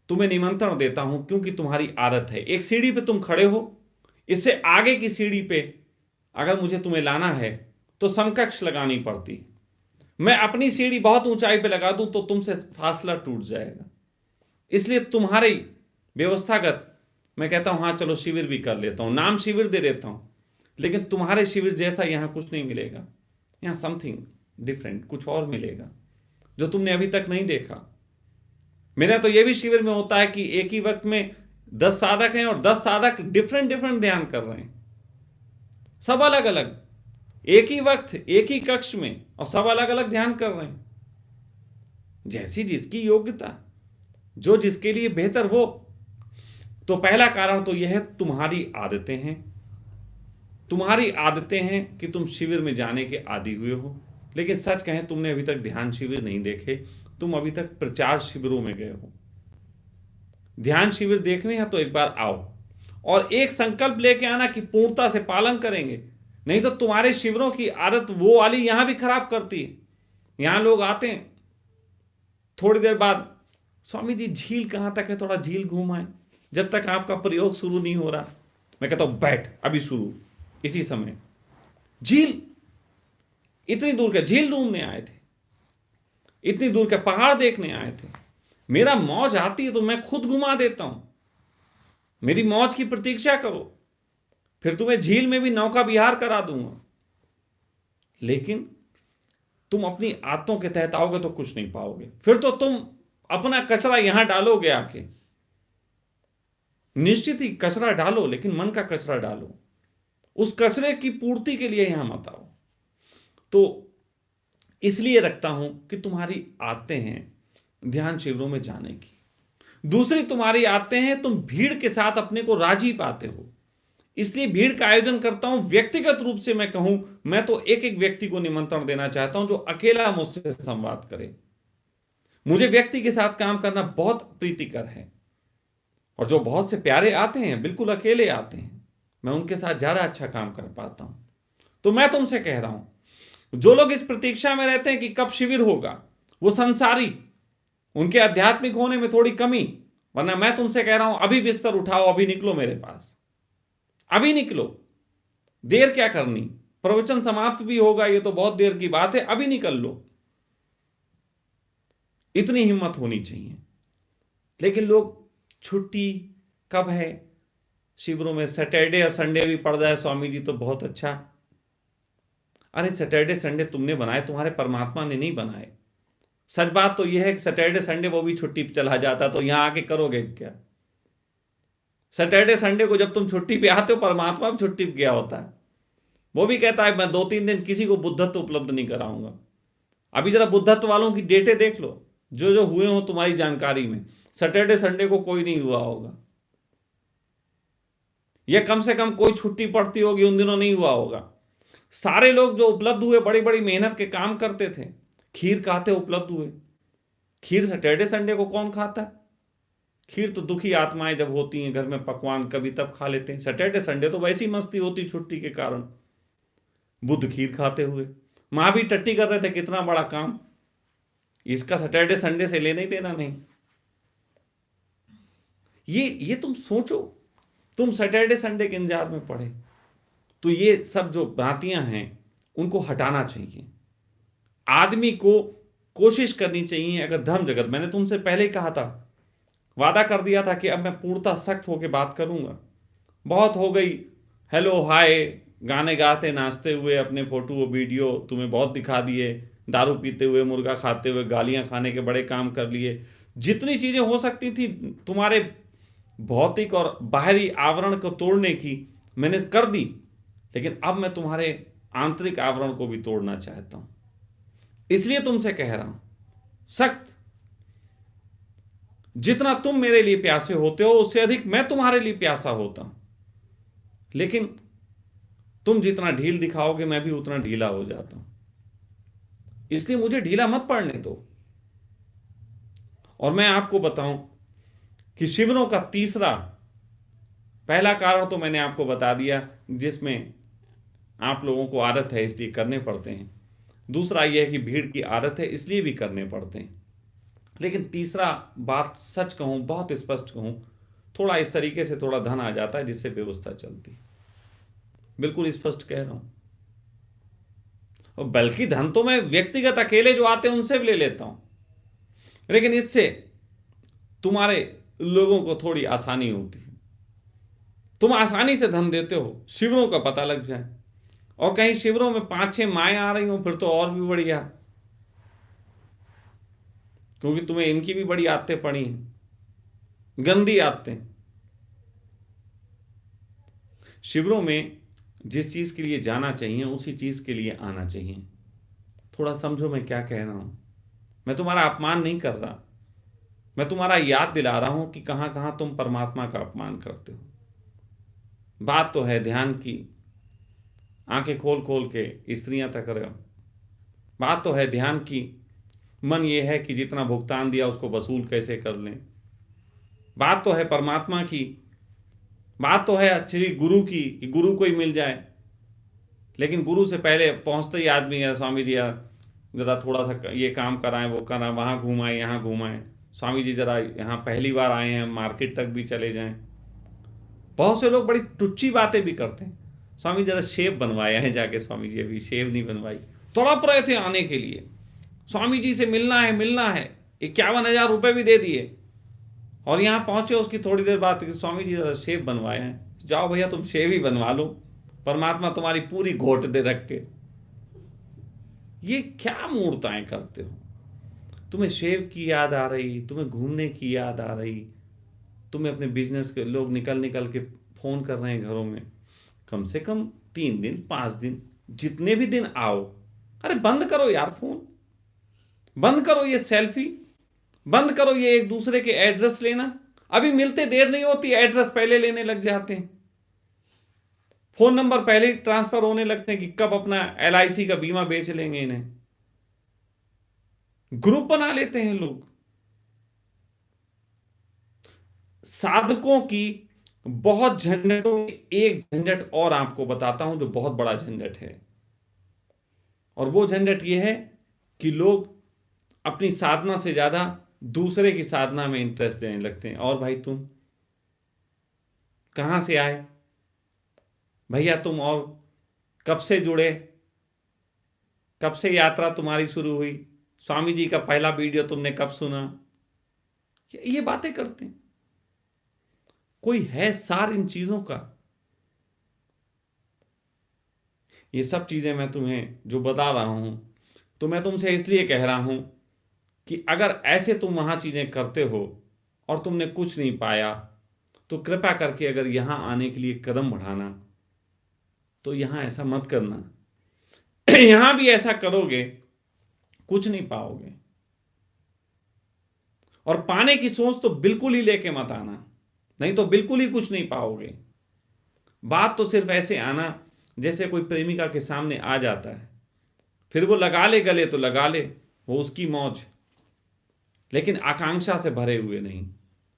तुम्हें निमंत्रण देता हूं क्योंकि तुम्हारी आदत है। एक सीढ़ी पे तुम खड़े हो, इससे आगे की सीढ़ी पे अगर मुझे तुम्हें लाना है तो समकक्ष लगानी पड़ती। मैं अपनी सीढ़ी बहुत ऊंचाई पे लगा दूं तो तुमसे फासला टूट जाएगा। इसलिए तुम्हारी व्यवस्थागत मैं कहता हूं हाँ चलो शिविर भी कर लेता हूं, नाम शिविर दे देता हूं, लेकिन तुम्हारे शिविर जैसा यहां कुछ नहीं मिलेगा। यहां समथिंग डिफरेंट, कुछ और मिलेगा जो तुमने अभी तक नहीं देखा। मेरा तो यह भी शिविर में होता है कि एक ही वक्त में 10 साधक हैं और 10 साधक डिफरेंट डिफरेंट ध्यान कर रहे हैं, सब अलग अलग, एक ही वक्त एक ही कक्ष में, और सब अलग अलग ध्यान कर रहे हैं। जैसी जिसकी योग्यता, जो जिसके लिए बेहतर वो। तो पहला कारण तो यह है तुम्हारी आदतें हैं। तुम्हारी आदतें हैं कि तुम शिविर में जाने के आदी हुए हो, लेकिन सच कहें तुमने अभी तक ध्यान शिविर नहीं देखे, तुम अभी तक प्रचार शिविरों में गए हो। ध्यान शिविर देखने हैं तो एक बार आओ और एक संकल्प लेके आना कि पूर्णता से पालन करेंगे, नहीं तो तुम्हारे शिविरों की आदत वो वाली यहां भी खराब करती है। यहां लोग आते हैं, थोड़ी देर बाद स्वामी जी झील कहां तक है, थोड़ा झील घुमाएं, जब तक आपका प्रयोग शुरू नहीं हो रहा। मैं कहता हूं बैठ अभी शुरू, इसी समय झील, इतनी दूर के झील ढूंढने आए थे, इतनी दूर के पहाड़ देखने आए थे। मेरा मौज आती है तो मैं खुद घुमा देता हूं, मेरी मौज की प्रतीक्षा करो, फिर तुम्हें झील में भी नौका विहार करा दूंगा। लेकिन तुम अपनी आदतों के तहत आओगे तो कुछ नहीं पाओगे, फिर तो तुम अपना कचरा यहां डालोगे आके। निश्चित ही कचरा डालो, लेकिन मन का कचरा डालो, उस कचरे की पूर्ति के लिए यहां मत आओ। तो इसलिए रखता हूं कि तुम्हारी आदतें हैं ध्यान शिविरों में जाने की। दूसरी तुम्हारी आदतें हैं तुम भीड़ के साथ अपने को राजी पाते हो, इसलिए भीड़ का आयोजन करता हूं। व्यक्तिगत रूप से मैं कहूं, मैं तो एक एक व्यक्ति को निमंत्रण देना चाहता हूं जो अकेला मुझसे संवाद करे। मुझे व्यक्ति के साथ काम करना बहुत प्रीतिकर है, और जो बहुत से प्यारे आते हैं बिल्कुल अकेले आते हैं, मैं उनके साथ ज्यादा अच्छा काम कर पाता हूं। तो मैं तुमसे कह रहा हूं, जो लोग इस प्रतीक्षा में रहते हैं कि कब शिविर होगा, वो संसारी, उनके आध्यात्मिक होने में थोड़ी कमी, वरना मैं तुमसे कह रहा हूं अभी बिस्तर उठाओ, अभी निकलो मेरे पास, अभी निकलो। देर क्या करनी, प्रवचन समाप्त भी होगा, ये तो बहुत देर की बात है, अभी निकल लो। इतनी हिम्मत होनी चाहिए। लेकिन लोग छुट्टी कब है शिविरों में, सैटरडे और संडे भी पड़ जाए स्वामी जी तो बहुत अच्छा। अरे सैटरडे संडे तुमने बनाए, तुम्हारे परमात्मा ने नहीं बनाए। सच बात तो यह है कि सैटरडे संडे वो भी छुट्टी पे चला जाता, तो यहां आके करोगे क्या? सैटरडे संडे को जब तुम छुट्टी पे आते हो, परमात्मा भी छुट्टी पे गया होता है। वो भी कहता है मैं 2-3 दिन किसी को बुद्धत्व उपलब्ध नहीं कराऊंगा। अभी जरा बुद्धत्व वालों की डेटे देख लो, जो जो हुए हो तुम्हारी जानकारी में, सैटरडे संडे को कोई नहीं हुआ होगा, या कम से कम कोई छुट्टी पड़ती होगी उन दिनों नहीं हुआ होगा। सारे लोग जो उपलब्ध हुए, बड़ी बड़ी मेहनत के काम करते थे, खीर खाते उपलब्ध हुए। खीर सैटरडे संडे को कौन खाता है? खीर तो दुखी आत्माएं जब होती हैं घर में, पकवान कभी तब खा लेते हैं। सैटरडे संडे तो वैसी मस्ती होती छुट्टी के कारण। बुध खीर खाते हुए, मां भी टट्टी कर रहे थे, कितना बड़ा काम, इसका सैटरडे संडे से लेना ही देना नहीं। ये तुम सोचो, तुम सैटरडे संडे के इंतजार में पड़े। तो ये सब जो भ्रांतियां हैं उनको हटाना चाहिए। आदमी को कोशिश करनी चाहिए, अगर धर्म जगत, मैंने तुमसे पहले ही कहा था, वादा कर दिया था कि अब मैं पूर्णतः सख्त होकर बात करूंगा। बहुत हो गई हेलो हाय, गाने गाते नाचते हुए, अपने फोटो वीडियो तुम्हें बहुत दिखा दिए, दारू पीते हुए, मुर्गा खाते हुए, गालियां खाने के बड़े काम कर लिए। जितनी चीजें हो सकती थी तुम्हारे भौतिक और बाहरी आवरण को तोड़ने की, मैंने कर दी। लेकिन अब मैं तुम्हारे आंतरिक आवरण को भी तोड़ना चाहता हूं, इसलिए तुमसे कह रहा हूं सख्त। जितना तुम मेरे लिए प्यासे होते हो, उससे अधिक मैं तुम्हारे लिए प्यासा होता हूं। लेकिन तुम जितना ढील दिखाओगे, मैं भी उतना ढीला हो जाता हूं। इसलिए मुझे ढीला मत पड़ने दो। और मैं आपको बताऊं कि शिविरों का तीसरा, पहला कारण तो मैंने आपको बता दिया, जिसमें आप लोगों को आदत है इसलिए करने पड़ते हैं। दूसरा यह है कि भीड़ की आदत है इसलिए भी करने पड़ते हैं। लेकिन तीसरा बात सच कहूं, बहुत स्पष्ट कहूं, थोड़ा इस तरीके से थोड़ा धन आ जाता है जिससे व्यवस्था चलती है। बिल्कुल स्पष्ट कह रहा हूं। और बल्कि धन तो मैं व्यक्तिगत अकेले जो आते हैं उनसे भी ले लेता हूं, लेकिन इससे तुम्हारे लोगों को थोड़ी आसानी होती है। तुम आसानी से धन देते हो, शिविरों का पता लग जाए, और कहीं शिविरों में 5-6 माएँ आ रही हो, फिर तो और भी बढ़िया, क्योंकि तुम्हें इनकी भी बड़ी आदतें पड़ी हैं, गंदी आदतें। शिविरों में जिस चीज के लिए जाना चाहिए उसी चीज के लिए आना चाहिए। थोड़ा समझो मैं क्या कह रहा हूं। मैं तुम्हारा अपमान नहीं कर रहा, मैं तुम्हारा याद दिला रहा हूं कि कहां कहां तुम परमात्मा का अपमान करते हो। बात तो है ध्यान की, आंखें खोल खोल के स्त्रियां तक रहे हो। बात तो है ध्यान की, मन ये है कि जितना भुगतान दिया उसको वसूल कैसे कर लें। बात तो है परमात्मा की, बात तो है श्री गुरु की, कि गुरु को ही मिल जाए। लेकिन गुरु से पहले पहुंचते ही आदमी है, स्वामी जी यार जरा थोड़ा सा ये काम कराएं, वो कराएं, वहां घुमाएं, यहाँ घुमाएं, स्वामी जी जरा यहाँ पहली बार आए हैं, मार्केट तक भी चले जाएं। बहुत से लोग बड़ी टुच्ची बातें भी करते हैं, स्वामी जरा शेव बनवाया है जाके, स्वामी जी अभी शेव नहीं बनवाई, तड़प रहे थे आने के लिए, स्वामी जी से मिलना है मिलना है, 51,000 रुपये भी दे दिए, और यहाँ पहुंचे उसकी थोड़ी देर बाद स्वामी जी जरा शेव बनवाए हैं। जाओ भैया तुम शेव ही बनवा लो, परमात्मा तुम्हारी पूरी घोट दे रख के। ये क्या मूर्ताएं करते हो? तुम्हें शेव की याद आ रही, तुम्हें घूमने की याद आ रही, तुम्हें अपने बिजनेस के लोग निकल निकल के फोन कर रहे हैं घरों में, कम से कम 3 दिन 5 दिन, जितने भी दिन आओ, अरे बंद करो यार फोन, बंद करो ये सेल्फी, बंद करो ये एक दूसरे के एड्रेस लेना। अभी मिलते देर नहीं होती, एड्रेस पहले लेने लग जाते हैं, फोन नंबर पहले ही ट्रांसफर होने लगते हैं कि कब अपना LIC का बीमा बेच लेंगे इन्हें। ग्रुप बना लेते हैं लोग। साधकों की बहुत झंझटों में एक झंझट और आपको बताता हूं जो बहुत बड़ा झंझट है, और वो झंझट ये है कि लोग अपनी साधना से ज्यादा दूसरे की साधना में इंटरेस्ट देने लगते हैं। और भाई तुम कहाँ से आए भैया, तुम और कब से जुड़े, कब से यात्रा तुम्हारी शुरू हुई, स्वामी जी का पहला वीडियो तुमने कब सुना, ये बातें करते हैं। कोई है सार इन चीजों का? ये सब चीजें मैं तुम्हें जो बता रहा हूं, तो मैं तुमसे इसलिए कह रहा हूं कि अगर ऐसे तुम वहां चीजें करते हो और तुमने कुछ नहीं पाया, तो कृपया करके अगर यहां आने के लिए कदम बढ़ाना, तो यहां ऐसा मत करना। यहां भी ऐसा करोगे कुछ नहीं पाओगे। और पाने की सोच तो बिल्कुल ही लेके मत आना, नहीं तो बिल्कुल ही कुछ नहीं पाओगे। बात तो सिर्फ ऐसे आना जैसे कोई प्रेमिका के सामने आ जाता है, फिर वो लगा ले गले तो लगा ले, वो उसकी मौज, लेकिन आकांक्षा से भरे हुए नहीं,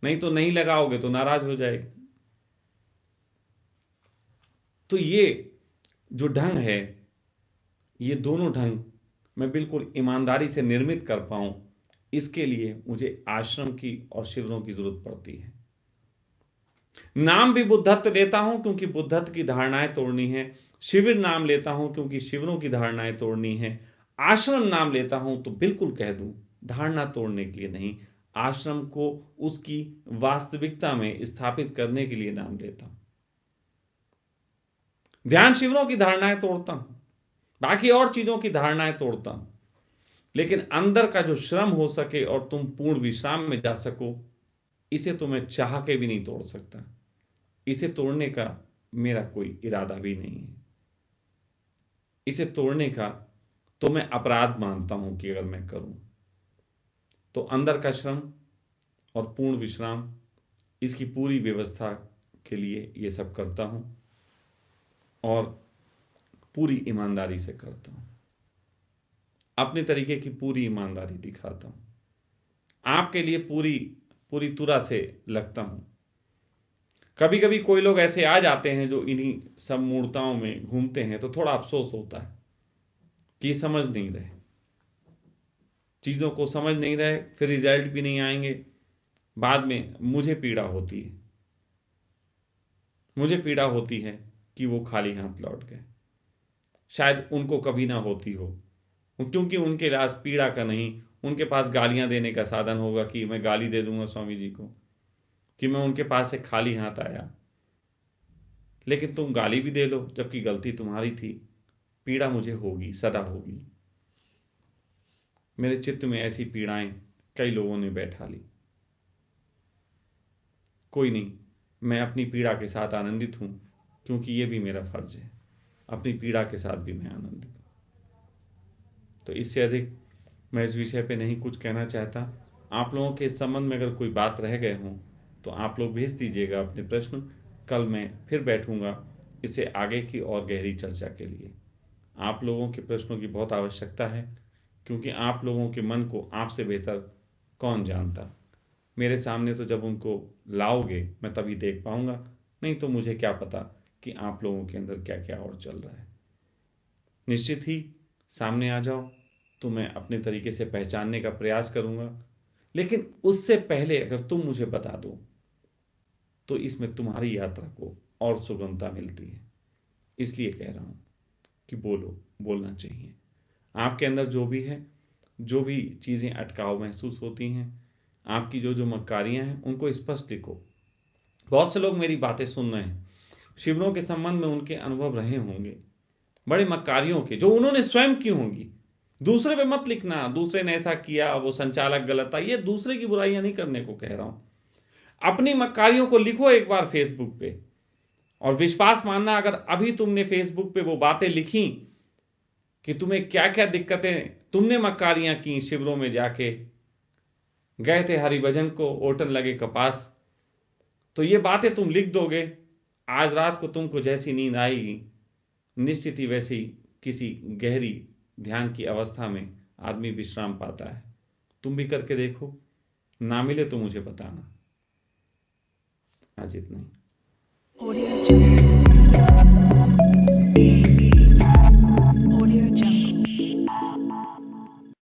नहीं तो नहीं लगाओगे तो नाराज हो जाएगी। तो ये जो ढंग है, ये दोनों ढंग मैं बिल्कुल ईमानदारी से निर्मित कर पाऊं, इसके लिए मुझे आश्रम की और शिविरों की जरूरत पड़ती है। नाम भी बुद्धत्व लेता हूं क्योंकि बुद्धत्व की धारणाएं तोड़नी है, शिविर नाम लेता हूं क्योंकि शिविरों की धारणाएं तोड़नी है, आश्रम नाम लेता हूं तो बिल्कुल कह दूं धारणा तोड़ने के लिए नहीं, आश्रम को उसकी वास्तविकता में स्थापित करने के लिए नाम लेता हूं। ध्यान शिविरों की धारणाएं तोड़ता हूं, बाकी और चीजों की धारणाएं तोड़ता हूं, लेकिन अंदर का जो श्रम हो सके और तुम पूर्ण विश्राम में जा सको, इसे तो मैं चाह के भी नहीं तोड़ सकता। इसे तोड़ने का मेरा कोई इरादा भी नहीं है। इसे तोड़ने का तो मैं अपराध मानता हूं कि अगर मैं करूं तो अंदर का श्रम और पूर्ण विश्राम, इसकी पूरी व्यवस्था के लिए ये सब करता हूं और पूरी ईमानदारी से करता हूं, अपने तरीके की पूरी ईमानदारी दिखाता हूं, आपके लिए पूरी पूरी तुरा से लगता हूं। कभी कभी कोई लोग ऐसे आ जाते हैं जो इन्हीं सब मूर्ताओं में घूमते हैं, तो थोड़ा अफसोस होता है कि समझ नहीं रहे, चीज़ों को समझ नहीं रहे, फिर रिजल्ट भी नहीं आएंगे, बाद में मुझे पीड़ा होती है, मुझे पीड़ा होती है कि वो खाली हाथ लौट गए। शायद उनको कभी ना होती हो, क्योंकि उनके पास पीड़ा का नहीं, उनके पास गालियां देने का साधन होगा कि मैं गाली दे दूंगा स्वामी जी को कि मैं उनके पास से खाली हाथ आया। लेकिन तुम गाली भी दे लो जबकि गलती तुम्हारी थी, पीड़ा मुझे होगी, सदा होगी। मेरे चित्त में ऐसी पीड़ाएं कई लोगों ने बैठा ली। कोई नहीं, मैं अपनी पीड़ा के साथ आनंदित हूं, क्योंकि ये भी मेरा फर्ज है, अपनी पीड़ा के साथ भी मैं आनंदित हूं। तो इससे अधिक मैं इस विषय पे नहीं कुछ कहना चाहता। आप लोगों के इस संबंध में अगर कोई बात रह गए हों तो आप लोग भेज दीजिएगा अपने प्रश्न। कल मैं फिर बैठूंगा इसे आगे की और गहरी चर्चा के लिए। आप लोगों के प्रश्नों की बहुत आवश्यकता है, क्योंकि आप लोगों के मन को आपसे बेहतर कौन जानता। मेरे सामने तो जब उनको लाओगे मैं तभी देख पाऊंगा, नहीं तो मुझे क्या पता कि आप लोगों के अंदर क्या क्या और चल रहा है। निश्चित ही सामने आ जाओ तो मैं अपने तरीके से पहचानने का प्रयास करूंगा, लेकिन उससे पहले अगर तुम मुझे बता दो तो इसमें तुम्हारी यात्रा को और सुगमता मिलती है। इसलिए कह रहा हूं कि बोलो, बोलना चाहिए। आपके अंदर जो भी है, जो भी चीज़ें अटकाव महसूस होती हैं, आपकी जो जो मक्कारियां हैं, उनको स्पष्ट लिखो। बहुत से लोग मेरी बातें सुन रहे हैं, शिविरों के संबंध में उनके अनुभव रहे होंगे, बड़े मक्कारियों के, जो उन्होंने स्वयं की होंगी। दूसरे पे मत लिखना, दूसरे ने ऐसा किया, वो संचालक गलत था, ये दूसरे की बुराइयां नहीं करने को कह रहा हूं। अपनी मक्कारियों को लिखो एक बार फेसबुक पे, और विश्वास मानना अगर अभी तुमने फेसबुक पे वो बातें लिखी कि तुम्हें क्या क्या दिक्कतें, तुमने मक्कारियां की, शिविरों में जाके गए थे हरिभजन को, ओटन लगे कपास, तो ये बातें तुम लिख दोगे, आज रात को तुमको जैसी नींद आएगी, निश्चित ही वैसी किसी गहरी ध्यान की अवस्था में आदमी विश्राम पाता है। तुम भी करके देखो, ना मिले तो मुझे बताना। आज इतना ही।